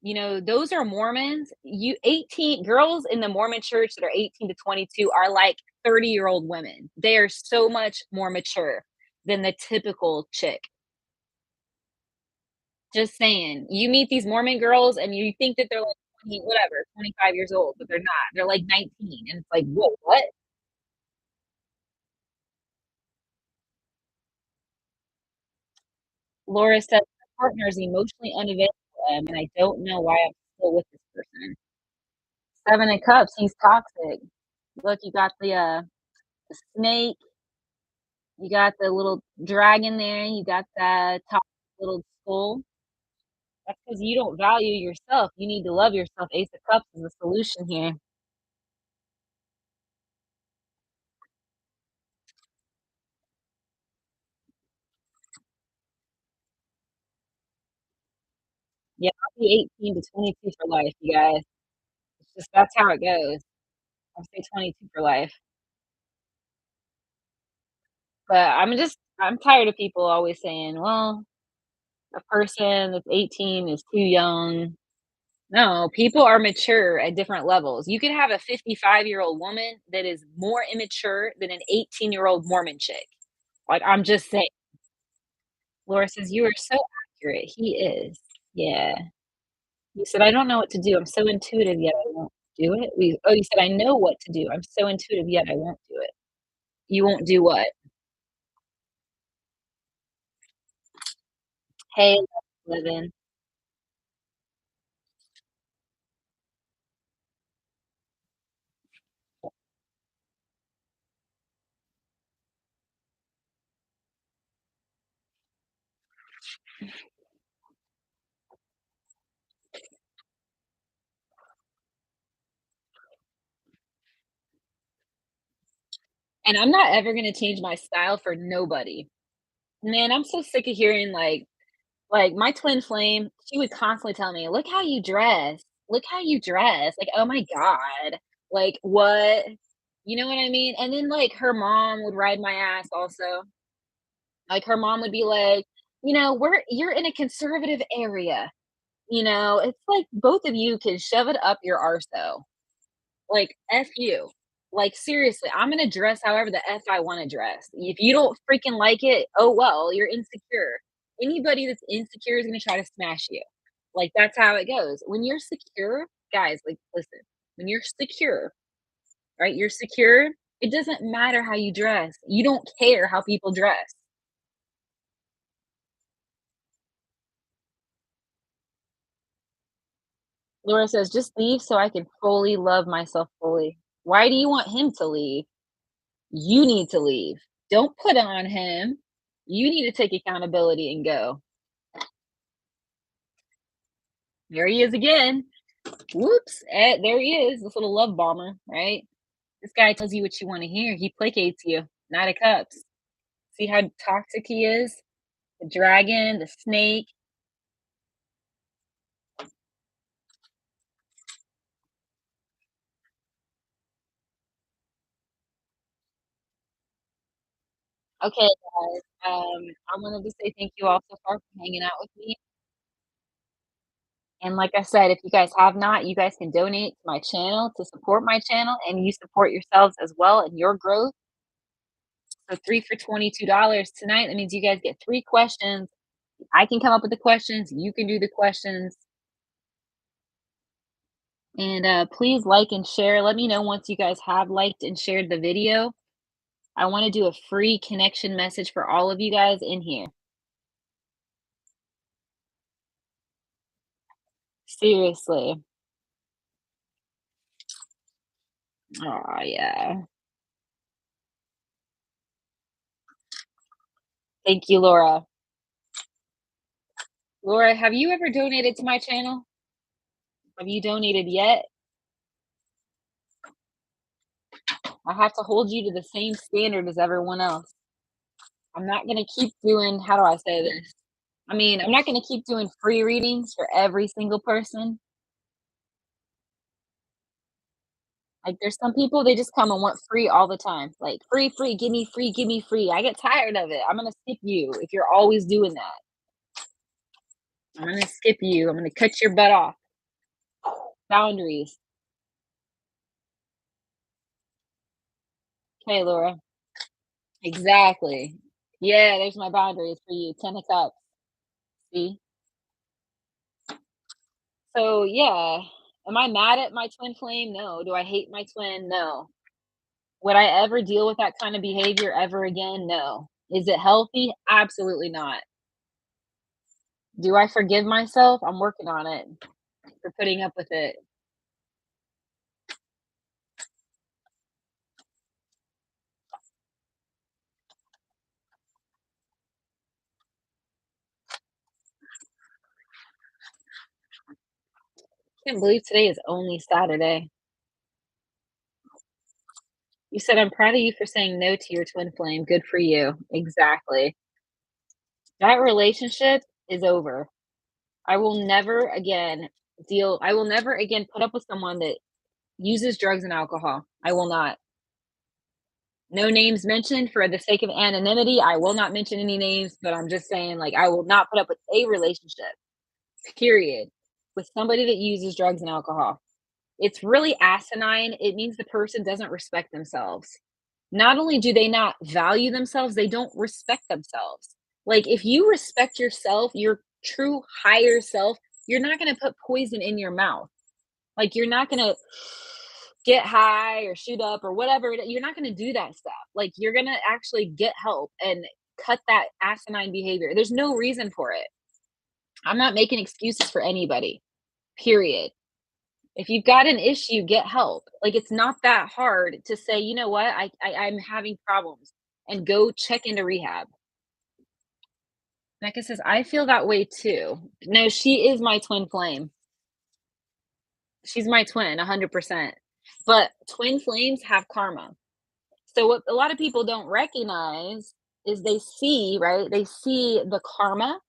S1: those are Mormons. You 18 girls in the Mormon church that are 18 to 22 are like 30-year-old women. They are so much more mature than the typical chick. Just saying. You meet these Mormon girls and you think that they're like 20 whatever, 25 years old, but they're not. They're like 19, and it's like, "Whoa, what?" Laura says, "My partner is emotionally unavailable, and I don't know why I'm still with this person." 7 of Cups, he's toxic. Look, you got the snake, you got the little dragon there, you got that toxic little skull. That's because you don't value yourself. You need to love yourself. Ace of Cups is the solution here. Yeah, I'll be 18 to 22 for life, you guys. It's just that's how it goes. I'll say 22 for life. But I'm tired of people always saying, "Well, a person that's 18 is too young." No, people are mature at different levels. You could have a 55-year-old woman that is more immature than an 18-year-old Mormon chick. Like, I'm just saying. Laura says, "You are so accurate." He is. Yeah. You said, "I don't know what to do. I'm so intuitive, yet I won't do it." You said, "I know what to do. I'm so intuitive, yet I won't do it." You won't do what? Hey, living. And I'm not ever gonna change my style for nobody. Man, I'm so sick of hearing, like, my twin flame, she would constantly tell me, "Look how you dress. Look how you dress." Like, "Oh my god." Like, "What?" You know what I mean? And then, like, her mom would ride my ass also. Like, her mom would be like, you're in a conservative area." It's like both of you can shove it up your arso. Like, F you. Like, seriously, I'm gonna dress however the F I wanna dress. If you don't freaking like it, oh well, you're insecure. Anybody that's insecure is gonna try to smash you. Like, that's how it goes. When you're secure, guys, like, listen, when you're secure, right? You're secure, it doesn't matter how you dress. You don't care how people dress. Laura says, "Just leave so I can fully love myself fully." Why do you want him to leave? You need to leave. Don't put it on him. You need to take accountability and go. There he is again. Whoops. There he is, this little love bomber, right? This guy tells you what you want to hear. He placates you. Knight of Cups. See how toxic he is? The dragon, the snake. Okay, guys. I wanted to say thank you all so far for hanging out with me. And like I said, if you guys have not, you guys can donate to my channel to support my channel, and you support yourselves as well in your growth. So 3 for $22 tonight. That means you guys get 3 questions. I can come up with the questions, you can do the questions. And, please like and share. Let me know once you guys have liked and shared the video. I wanna do a free connection message for all of you guys in here. Seriously. Oh yeah. Thank you, Laura. Laura, have you ever donated to my channel? Have you donated yet? I have to hold you to the same standard as everyone else. I'm not gonna keep doing, how do I say this? I mean, I'm not gonna keep doing free readings for every single person. Like, there's some people, they just come and want free all the time. Like, "Free, free, give me free, give me free." I get tired of it. I'm gonna skip you if you're always doing that. I'm gonna skip you. I'm gonna cut your butt off. Boundaries. Okay, Laura. Exactly. Yeah, there's my boundaries for you. 10 of cups. See? So, yeah. Am I mad at my twin flame? No. Do I hate my twin? No. Would I ever deal with that kind of behavior ever again? No. Is it healthy? Absolutely not. Do I forgive myself? I'm working on it for putting up with it. Can't believe today is only Saturday. You said, "I'm proud of you for saying no to your twin flame. Good for you." Exactly. That relationship is over. I will never again put up with someone that uses drugs and alcohol. I will not. No names mentioned for the sake of anonymity. I will not mention any names, but I'm just saying, like, I will not put up with a relationship, period, with somebody that uses drugs and alcohol. It's really asinine. It means the person doesn't respect themselves. Not only do they not value themselves, they don't respect themselves. Like, if you respect yourself, your true higher self, you're not going to put poison in your mouth. Like, you're not going to get high or shoot up or whatever. You're not going to do that stuff. Like, you're going to actually get help and cut that asinine behavior. There's no reason for it. I'm not making excuses for anybody, period. If you've got an issue, get help. Like, it's not that hard to say, "You know what? I'm having problems," and go check into rehab. Becca says, "I feel that way too." No, she is my twin flame. She's my twin, 100%. But twin flames have karma. So what a lot of people don't recognize is they see, right? They see the karma,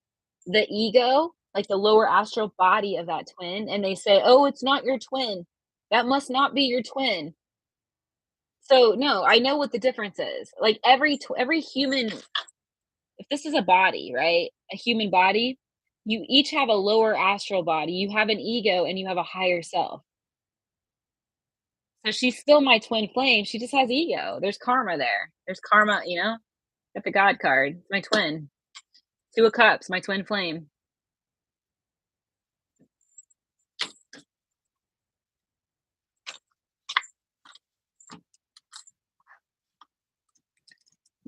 S1: the ego, like the lower astral body of that twin, and they say, "Oh, it's not your twin. That must not be your twin." So, no, I know what the difference is. Like, every human, if this is a body, right? A human body, you each have a lower astral body, you have an ego, and you have a higher self. So she's still my twin flame, she just has ego. There's karma there. There's karma, you know? Got the God card, my twin. 2 of cups, my twin flame.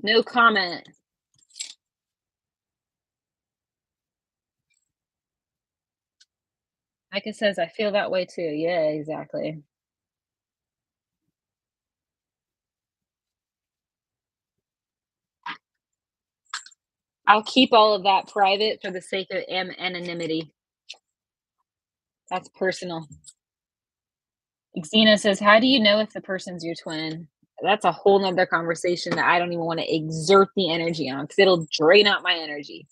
S1: No comment. Micah says, "I feel that way too." Yeah, exactly. I'll keep all of that private for the sake of anonymity. That's personal. Xena says, "How do you know if the person's your twin?" That's a whole nother conversation that I don't even want to exert the energy on because it'll drain out my energy.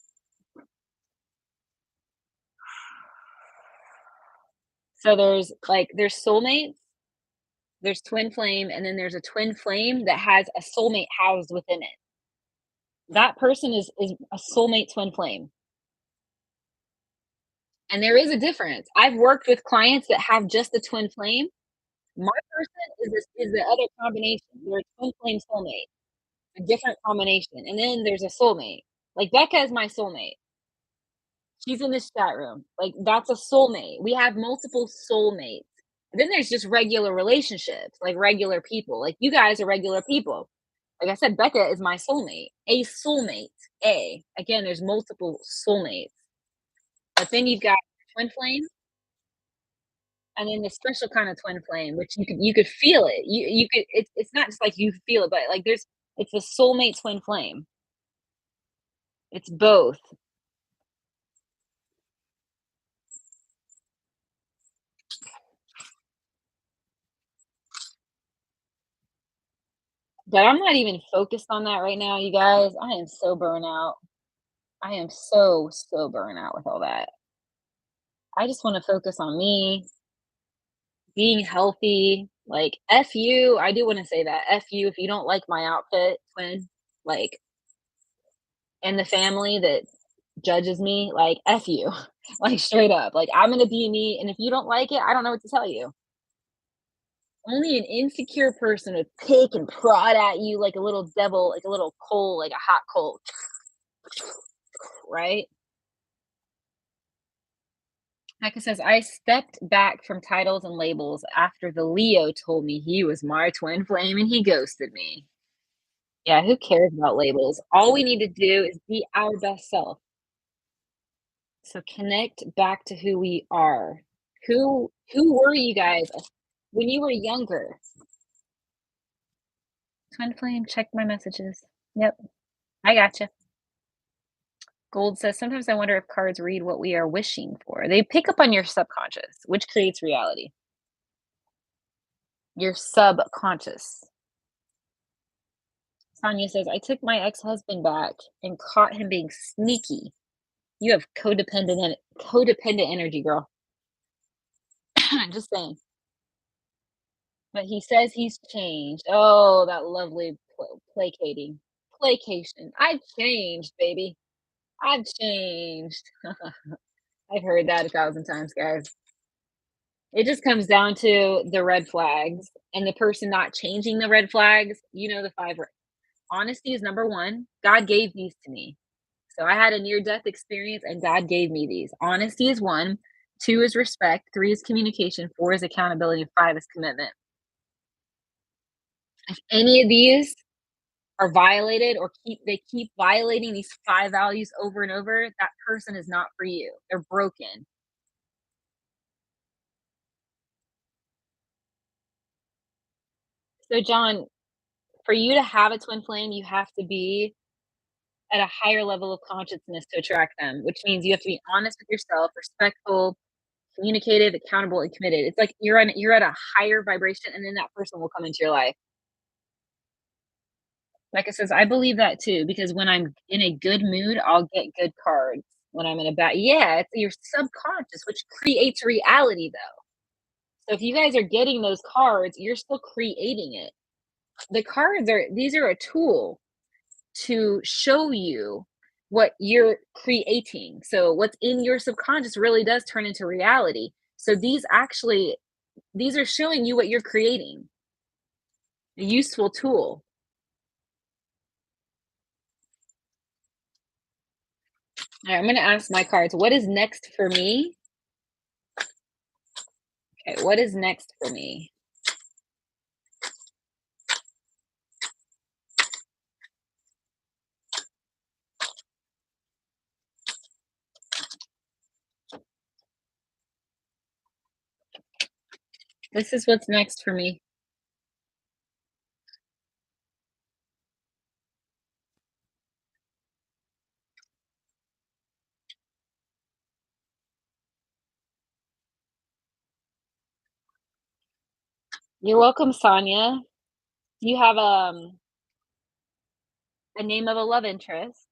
S1: So there's soulmates, there's twin flame, and then there's a twin flame that has a soulmate housed within it. That person is a soulmate twin flame. And there is a difference. I've worked with clients that have just the twin flame. My person is the other combination. They're a twin flame soulmate, a different combination. And then there's a soulmate. Like Becca is my soulmate. She's in this chat room. Like that's a soulmate. We have multiple soulmates. And then there's just regular relationships, like regular people. Like you guys are regular people. Like I said, Becca is my soulmate. A soulmate. A. Again, there's multiple soulmates. But then you've got twin flame, and then the special kind of twin flame, which you could feel it. You could it's not just like you feel it, but like there's it's a soulmate twin flame. It's both. But I'm not even focused on that right now, you guys. I am so burnt out. I am so burnt out with all that. I just want to focus on me being healthy. Like F you. I do want to say that. F you if you don't like my outfit, twin. Like and the family that judges me, like F you. Like straight up. Like I'm gonna be me. And if you don't like it, I don't know what to tell you. Only an insecure person would pick and prod at you like a little devil, like a little coal, like a hot coal, right? Micah says, I stepped back from titles and labels after the Leo told me he was my twin flame and he ghosted me. Yeah, who cares about labels? All we need to do is be our best self. So connect back to who we are. Who were you guys when you were younger? Twin flame, check my messages. Yep, I gotcha. Gold says, sometimes I wonder if cards read what we are wishing for. They pick up on your subconscious, which creates reality. Your subconscious. Sonia says, I took my ex-husband back and caught him being sneaky. You have codependent energy, girl. Just saying. But he says he's changed. Oh, that lovely placating. Placation. I've changed, baby. I've changed. I've heard that 1,000 times, guys. It just comes down to the red flags and the person not changing the red flags. You know, the five. Honesty is number one. God gave these to me. So I had a near death experience and God gave me these. Honesty is one, two is respect, three is communication, four is accountability, five is commitment. If any of these are violated or keep violating these five values over and over, that person is not for you. They're broken. So John, for you to have a twin flame, you have to be at a higher level of consciousness to attract them, which means you have to be honest with yourself, respectful, communicative, accountable, and committed. It's like you're at a higher vibration, and then that person will come into your life. Like it says, I believe that too, because when I'm in a good mood, I'll get good cards. When I'm in a bad, yeah, it's your subconscious, which creates reality though. So if you guys are getting those cards, you're still creating it. The cards are these are a tool to show you what you're creating. So what's in your subconscious really does turn into reality. So these are showing you what you're creating. A useful tool. All right, I'm going to ask my cards, what is next for me? Okay, what is next for me? This is what's next for me. You're welcome, Sonia. Do you have a name of a love interest?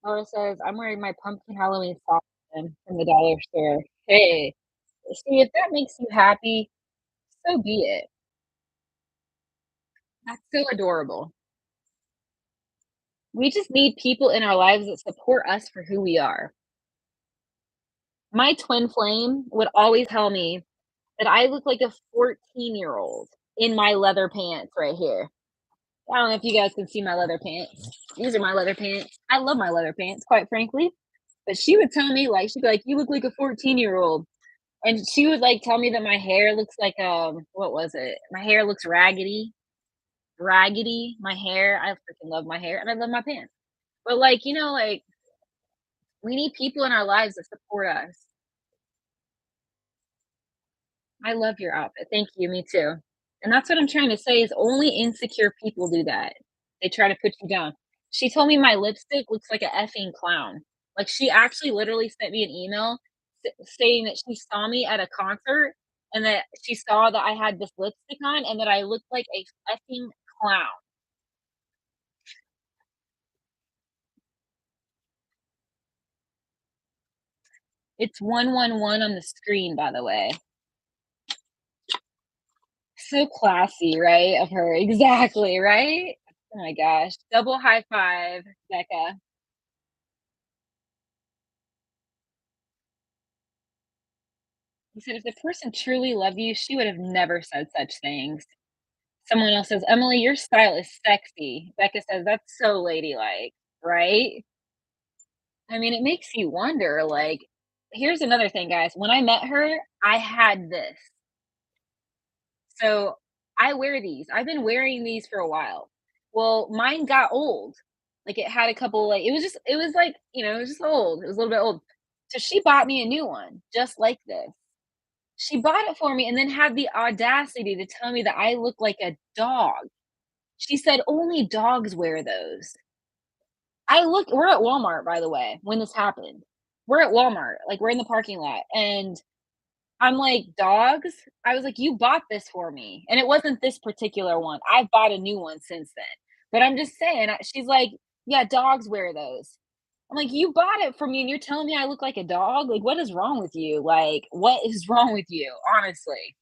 S1: Laura says, I'm wearing my pumpkin Halloween costume from the dollar store. Hey, see if that makes you happy, so be it. That's so adorable. We just need people in our lives that support us for who we are. My twin flame would always tell me that I look like a 14-year-old in my leather pants right here. I don't know if you guys can see my leather pants. These are my leather pants. I love my leather pants, quite frankly. But she would tell me, like, she'd be like, "You look like a 14-year-old." And she would, like, tell me that my hair looks like, what was it? My hair looks raggedy, my hair. I freaking love my hair, and I love my pants. But, like, like, we need people in our lives that support us. I love your outfit. Thank you, me too. And that's what I'm trying to say is only insecure people do that. They try to put you down. She told me my lipstick looks like a effing clown. Like, she actually literally sent me an email saying that she saw me at a concert and that she saw that I had this lipstick on and that I looked like a effing clown. It's 111 on the screen, by the way. So classy, right? Of her. Exactly, right? Oh my gosh. Double high five, Becca. He said, "If the person truly loved you, she would have never said such things." Someone else says, "Emily, your style is sexy." Becca says, "That's so ladylike," right? I mean, it makes you wonder, like, here's another thing, guys. When I met her, I had this. So I wear these. I've been wearing these for a while. Well, mine got old. Like, it had a couple, like, it was like, it was just old. It was a little bit old. So she bought me a new one, just like this. She bought it for me and then had the audacity to tell me that I look like a dog. She said, "Only dogs wear those." We're at Walmart, by the way, when this happened. We're at Walmart, like, we're in the parking lot, and I'm like, "Dogs?" I was like, "You bought this for me." And it wasn't this particular one. I've bought a new one since then. But I'm just saying, she's like, "Yeah, dogs wear those." I'm like, "You bought it for me and you're telling me I look like a dog? Like, what is wrong with you? Like, what is wrong with you, honestly?"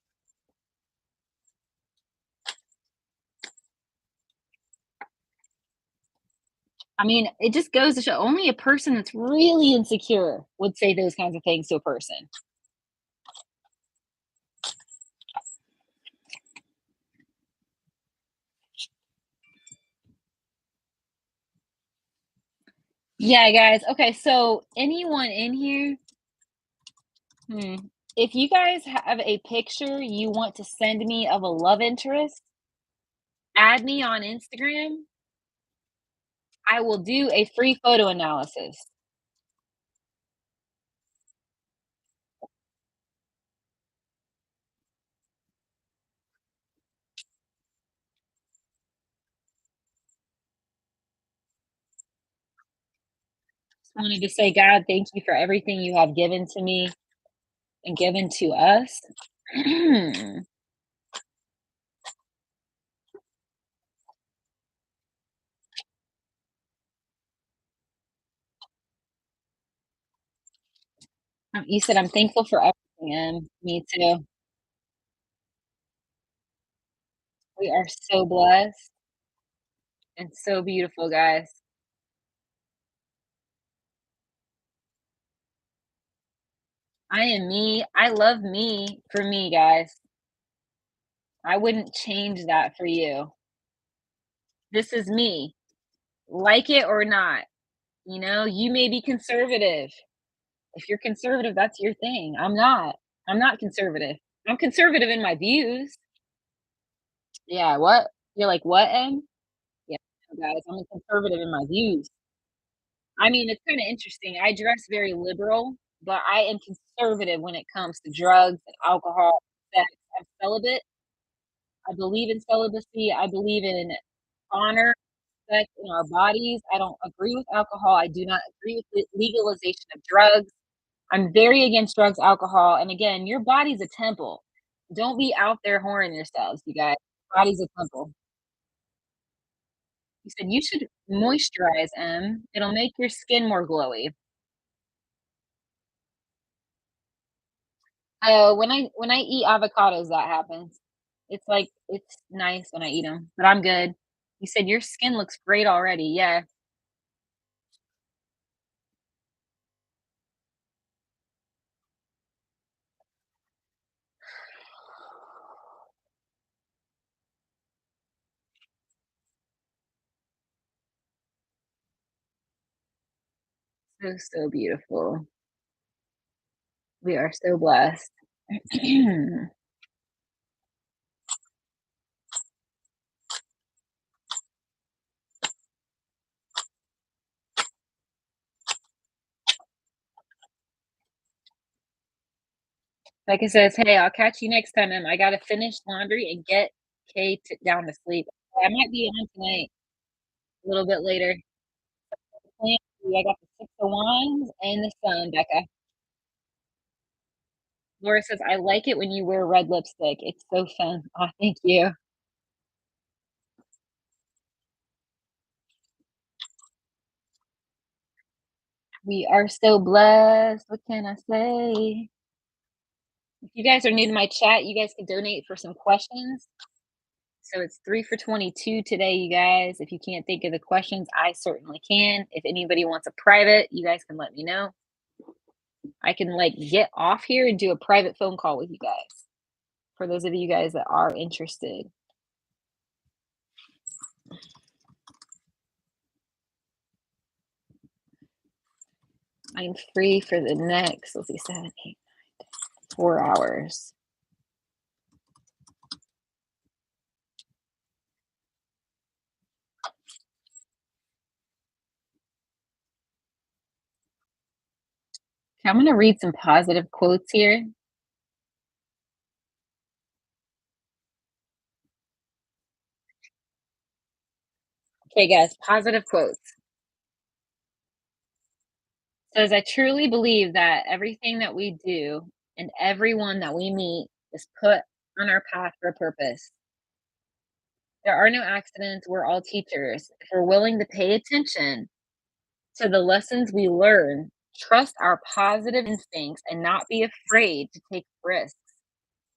S1: I mean, it just goes to show only a person that's really insecure would say those kinds of things to a person. Yeah, guys. Okay, so anyone in here, hmm, if you guys have a picture you want to send me of a love interest, add me on Instagram. I will do a free photo analysis. Just wanted to say, God, thank you for everything you have given to me and given to us. You said I'm thankful for everything, and me too. We are so blessed and so beautiful, guys. I am me. I love me for me, guys. I wouldn't change that for you. This is me. Like it or not, you may be conservative. If you're conservative, that's your thing. I'm not. I'm not conservative. I'm conservative in my views. Yeah, what? You're like, "What, Em?" Yeah, guys, I'm a conservative in my views. I mean, it's kinda interesting. I dress very liberal, but I am conservative when it comes to drugs and alcohol, sex. I'm celibate. I believe in celibacy. I believe in honor, respect in our bodies. I don't agree with alcohol. I do not agree with the legalization of drugs. I'm very against drugs, alcohol, and again, your body's a temple. Don't be out there whoring yourselves, you guys. Body's a temple. You said you should moisturize, M. It'll make your skin more glowy. When I eat avocados, that happens. It's like it's nice when I eat them, but I'm good. You said your skin looks great already. Yeah, so, so beautiful. We are so blessed. Becca says, "Hey, I'll catch you next time, Em. I gotta finish laundry and get Kay down to sleep. I might be on tonight a little bit later. I got the Six of Wands and the Sun, Becca." Laura says, "I like it when you wear red lipstick. It's so fun." Oh, thank you. We are so blessed. What can I say? If you guys are new to my chat, you guys can donate for some questions. So it's 3 for 22 today, you guys. If you can't think of the questions, I certainly can. If anybody wants a private, you guys can let me know. I can like get off here and do a private phone call with you guys for those of you guys that are interested. I'm free for the next, let's see, 7, 8, 4 hours. Okay, I'm going to read some positive quotes here. Okay, guys, positive quotes. Says, I truly believe that everything that we do and everyone that we meet is put on our path for a purpose. There are no accidents. We're all teachers. If we're willing to pay attention to the lessons we learn, trust our positive instincts, and not be afraid to take risks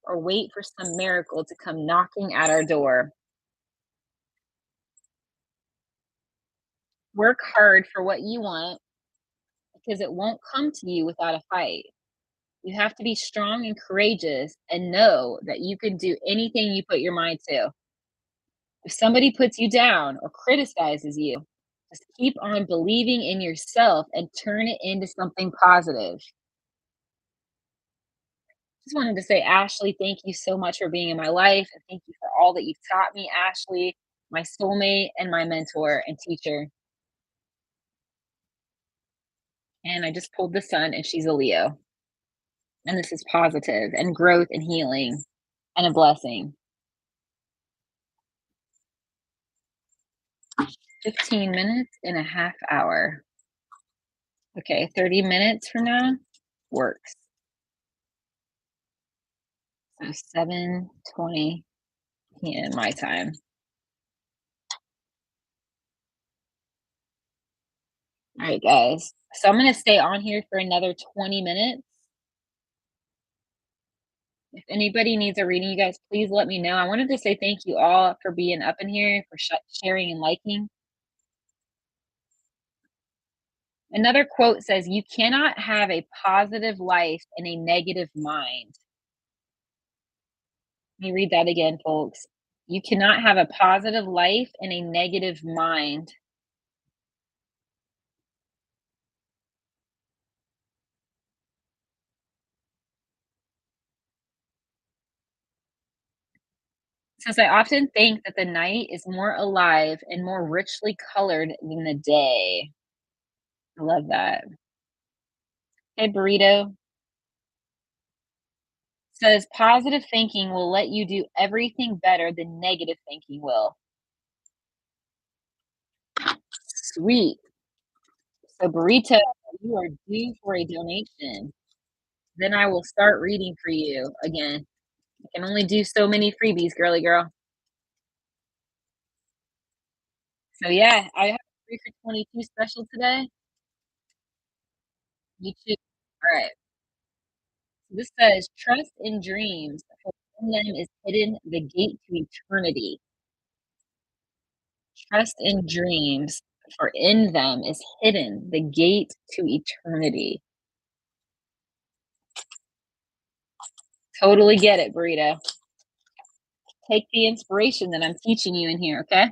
S1: or wait for some miracle to come knocking at our door. Work hard for what you want because it won't come to you without a fight. You have to be strong and courageous and know that you can do anything you put your mind to. If somebody puts you down or criticizes you, just keep on believing in yourself and turn it into something positive. Just wanted to say, Ashley, thank you so much for being in my life. And thank you for all that you've taught me, Ashley, my soulmate and my mentor and teacher. And I just pulled the sun, and she's a Leo. And this is positive and growth and healing and a blessing. 15 minutes in a half hour. Okay, 30 minutes from now works. So 7:20 p.m. my time. All right, guys. So I'm gonna stay on here for another 20 minutes. If anybody needs a reading, you guys, please let me know. I wanted to say thank you all for being up in here, for sharing and liking. Another quote says, "You cannot have a positive life in a negative mind." Let me read that again, folks. You cannot have a positive life in a negative mind. Says, I often think that the night is more alive and more richly colored than the day. I love that. Hey, Burrito says, positive thinking will let you do everything better than negative thinking will. Sweet. So, Burrito, you are due for a donation. Then I will start reading for you again. I can only do so many freebies, girly girl. So, yeah, I have a 3 for 22 special today. You too. All right. So this says, trust in dreams. In them is hidden the gate to eternity. Trust in dreams, for in them is hidden the gate to eternity. Totally get it, burrito. Take the inspiration that I'm teaching you in here, okay?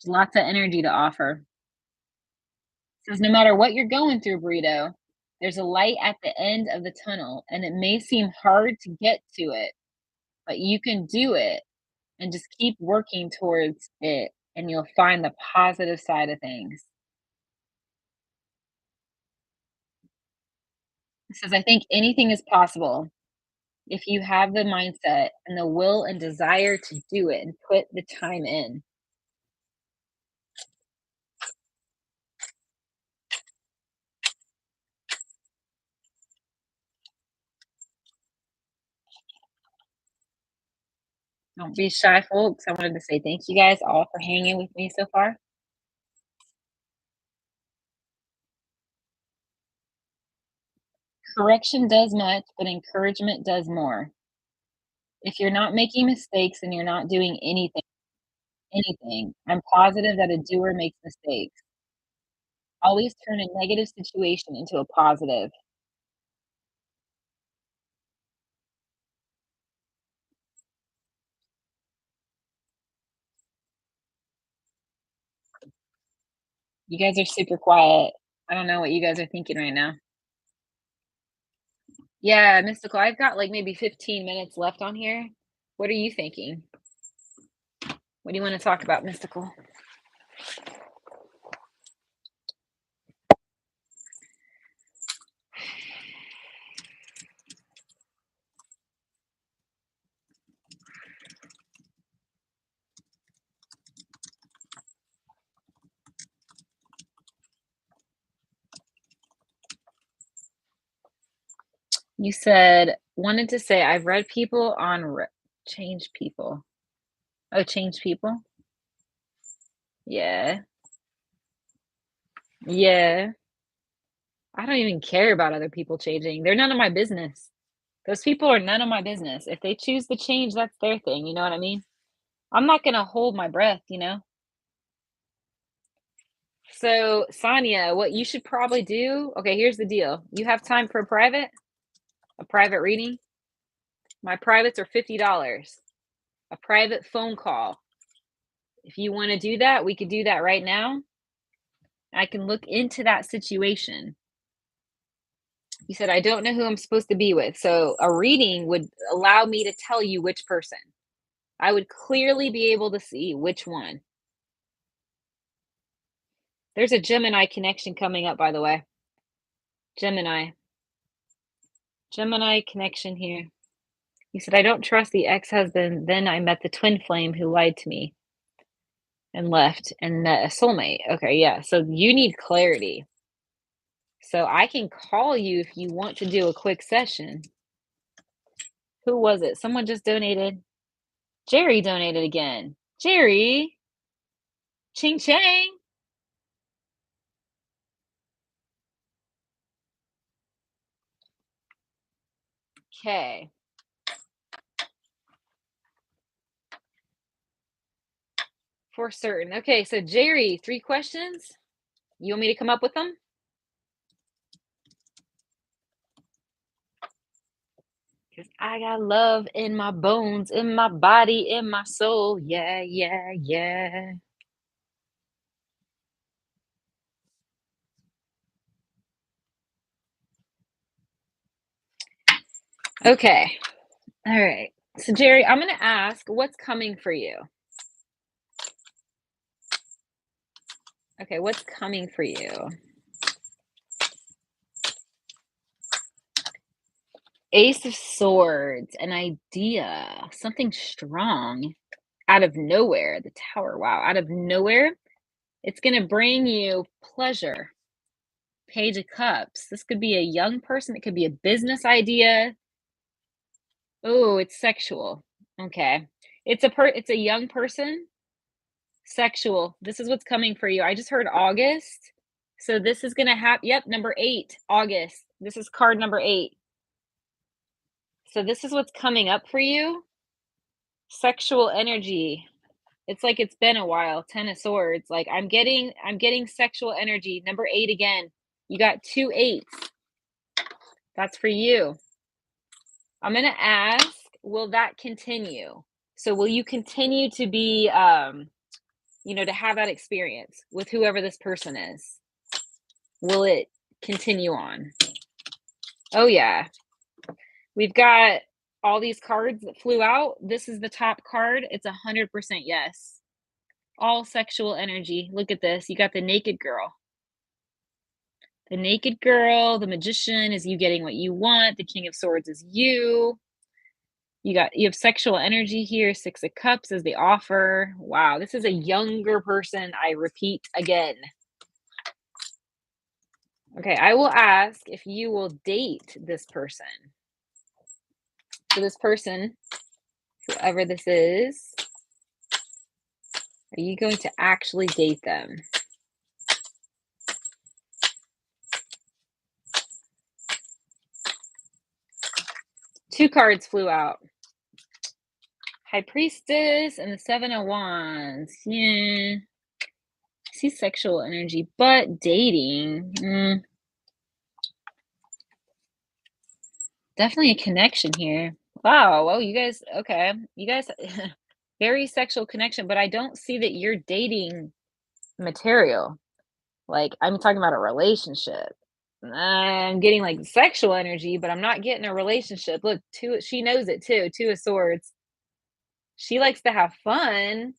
S1: There's lots of energy to offer. Says no matter what you're going through, burrito, there's a light at the end of the tunnel, and it may seem hard to get to it, but you can do it and just keep working towards it, and you'll find the positive side of things. It says, I think anything is possible if you have the mindset and the will and desire to do it and put the time in. Don't be shy, folks. I wanted to say thank you guys all for hanging with me so far. Correction does much, but encouragement does more. If you're not making mistakes and you're not doing anything, I'm positive that a doer makes mistakes. Always turn a negative situation into a positive. You guys are super quiet. I don't know what you guys are thinking right now. Yeah, Mystical, I've got like maybe 15 minutes left on here. What are you thinking? What do you want to talk about, Mystical? You said, wanted to say, I've read people on change people. Oh, change people? Yeah. Yeah. I don't even care about other people changing. They're none of my business. Those people are none of my business. If they choose to change, that's their thing. You know what I mean? I'm not going to hold my breath, you know? So, Sonia, what you should probably do, okay, here's the deal. You have time for a private reading? My privates are $50. A private phone call. If you want to do that, we could do that right now. I can look into that situation. You said, I don't know who I'm supposed to be with. So, a reading would allow me to tell you which person. I would clearly be able to see which one. There's a Gemini connection coming up, by the way. Gemini. Gemini connection here. He said, I don't trust the ex husband. Then I met the twin flame who lied to me and left and met a soulmate. Okay, yeah. So you need clarity. So I can call you if you want to do a quick session. Who was it? Someone just donated. Jerry donated again. Jerry, ching chang. Okay. For certain. Okay, so Jerry, 3 questions. You want me to come up with them? Because I got love in my bones, in my body, in my soul. Yeah, yeah, yeah. Okay. All right. So, Jerry, I'm going to ask what's coming for you? Okay, what's coming for you? Ace of Swords, an idea, something strong out of nowhere. The Tower. Wow. Out of nowhere, it's going to bring you pleasure. Page of Cups. This could be a young person, it could be a business idea. Oh, it's sexual. Okay. It's a young person. Sexual. This is what's coming for you. I just heard August. So this is gonna happen. Yep, number 8, August. This is card number 8. So this is what's coming up for you. Sexual energy. It's like it's been a while. 10 of swords. Like I'm getting sexual energy. Number 8 again. You got 2 eights. That's for you. I'm going to ask, will that continue? So will you continue to be to have that experience with whoever this person is? Will it continue on? Oh yeah. We've got all these cards that flew out. This is the top card. It's 100% yes. All sexual energy. Look at this. You got the naked girl. The naked girl, the magician is you getting what you want. The king of swords is you. You have sexual energy here. 6 of cups is the offer. Wow, this is a younger person. I repeat again. Okay, I will ask if you will date this person. So this person, whoever this is, are you going to actually date them? Two cards flew out. High Priestess and the 7 of Wands. Yeah. I see sexual energy, but dating. Definitely a connection here. Wow. Oh, you guys, okay. You guys, very sexual connection, but I don't see that you're dating material. Like, I'm talking about a relationship. I'm getting like sexual energy, but I'm not getting a relationship. Look, she knows it too. 2 of swords. She likes to have fun.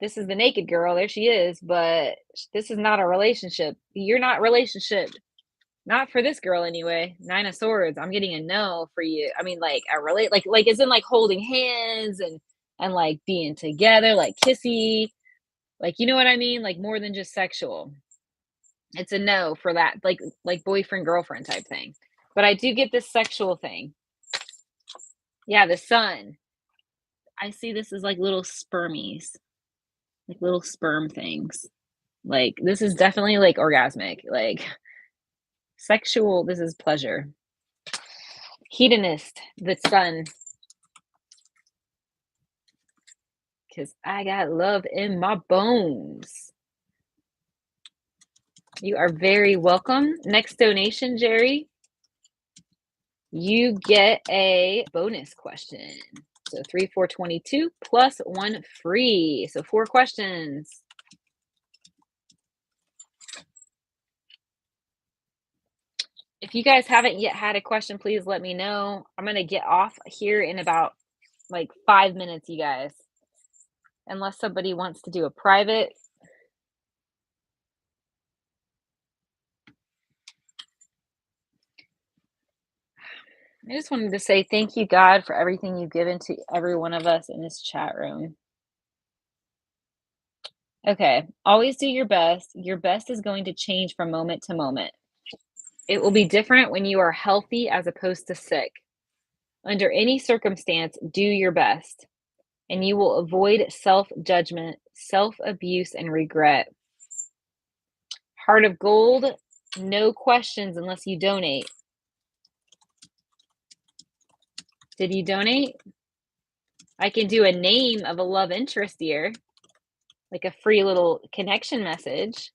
S1: This is the naked girl. There she is, but this is not a relationship. You're not relationship. Not for this girl anyway. 9 of swords. I'm getting a no for you. I mean, like a relate, like as in like holding hands and like being together, like kissy, like you know what I mean, like more than just sexual. It's a no for that, like boyfriend girlfriend type thing. But I do get this sexual thing. Yeah, the sun. I see this as like little spermies, like little sperm things. Like this is definitely like orgasmic, like sexual. This is pleasure. Hedonist, the sun. Because I got love in my bones. You are very welcome. Next donation, Jerry. You get a bonus question. So 3, 4, 22 plus 1 free. So 4 questions. If you guys haven't yet had a question, please let me know. I'm going to get off here in about like 5 minutes, you guys. Unless somebody wants to do a private. I just wanted to say thank you, God, for everything you've given to every one of us in this chat room. Okay, always do your best. Your best is going to change from moment to moment. It will be different when you are healthy as opposed to sick. Under any circumstance, do your best, and you will avoid self judgment, self abuse, and regret. Heart of gold, no questions unless you donate. Did you donate? I can do a name of a love interest here, like a free little connection message.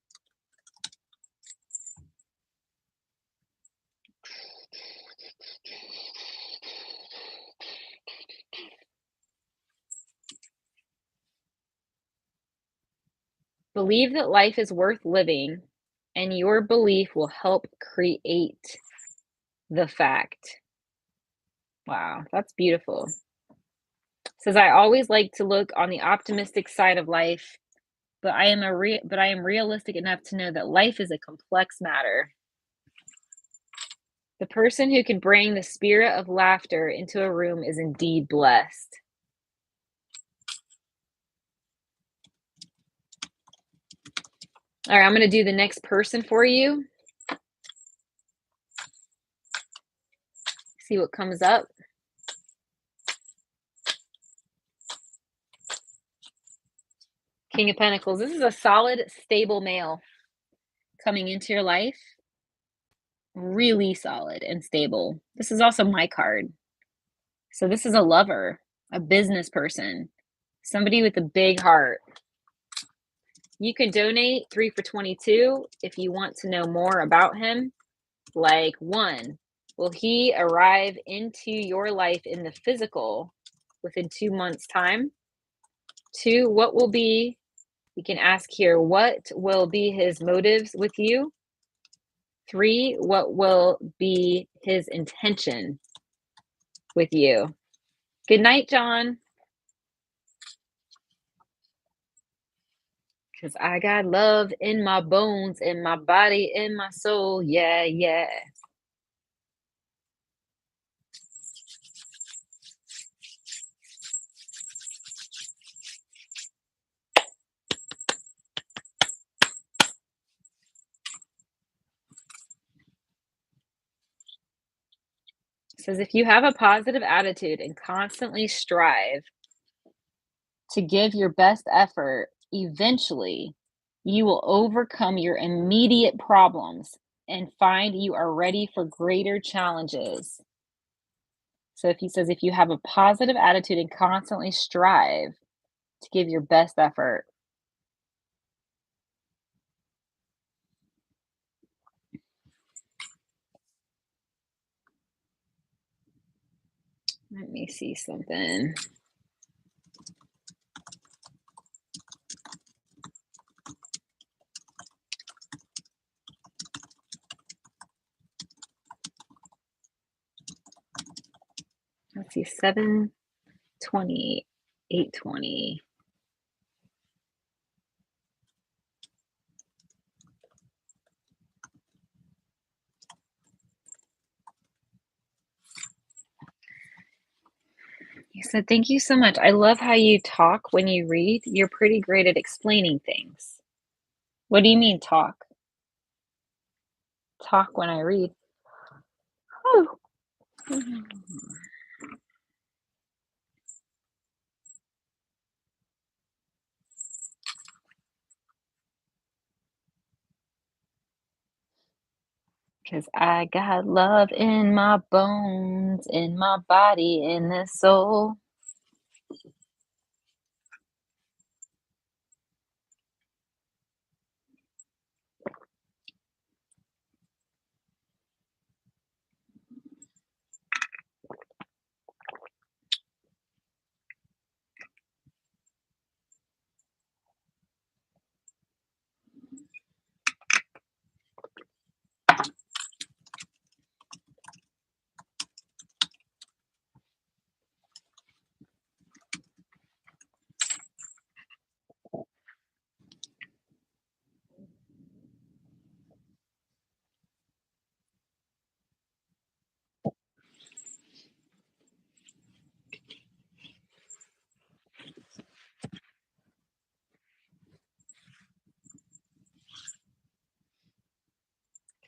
S1: Believe that life is worth living, and your belief will help create the fact. Wow, that's beautiful. Says I always like to look on the optimistic side of life, but I am realistic enough to know that life is a complex matter. The person who can bring the spirit of laughter into a room is indeed blessed. All right, I'm going to do the next person for you. See what comes up. King of Pentacles. This is a solid, stable male coming into your life. Really solid and stable. This is also my card. So this is a lover, a business person, somebody with a big heart. You can donate 3 for 22 if you want to know more about him. Like, 1, will he arrive into your life in the physical within 2 months' time? 2, what will be, you can ask here, what will be his motives with you? 3, what will be his intention with you? Good night, John. Because I got love in my bones, in my body, in my soul. Yeah, yeah. It says if you have a positive attitude and constantly strive to give your best effort, eventually you will overcome your immediate problems and find you are ready for greater challenges. So if he says if you have a positive attitude and constantly strive to give your best effort. Let me see something. Let's see, 7:20, 8:20. He said, thank you so much. I love how you talk when you read. You're pretty great at explaining things. What do you mean talk? Talk when I read. Oh. Because I got love in my bones, in my body, in the soul.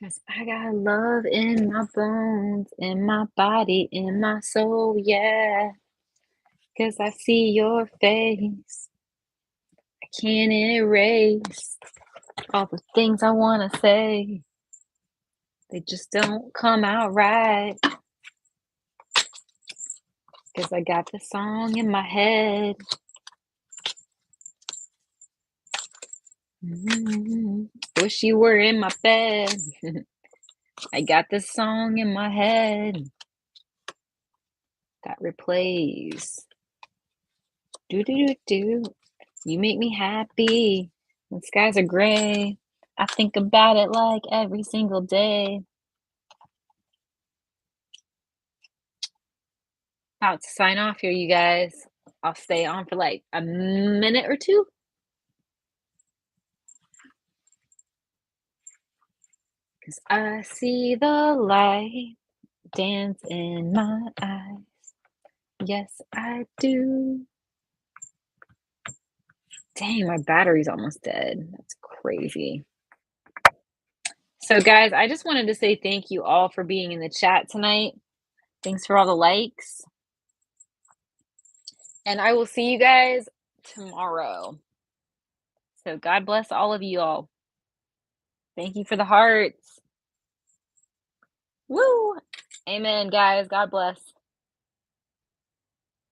S1: Because I got love in my bones, in my body, in my soul, yeah. Because I see your face. I can't erase all the things I want to say. They just don't come out right. Because I got the song in my head. Wish you were in my bed. I got this song in my head that replays. Do do do do. You make me happy when skies are gray. I think about it like every single day. About to sign off here, you guys. I'll stay on for like a minute or two. Because I see the light dance in my eyes. Yes, I do. Dang, my battery's almost dead. That's crazy. So, guys, I just wanted to say thank you all for being in the chat tonight. Thanks for all the likes. And I will see you guys tomorrow. So, God bless all of you all. Thank you for the hearts. Woo! Amen, guys. God bless.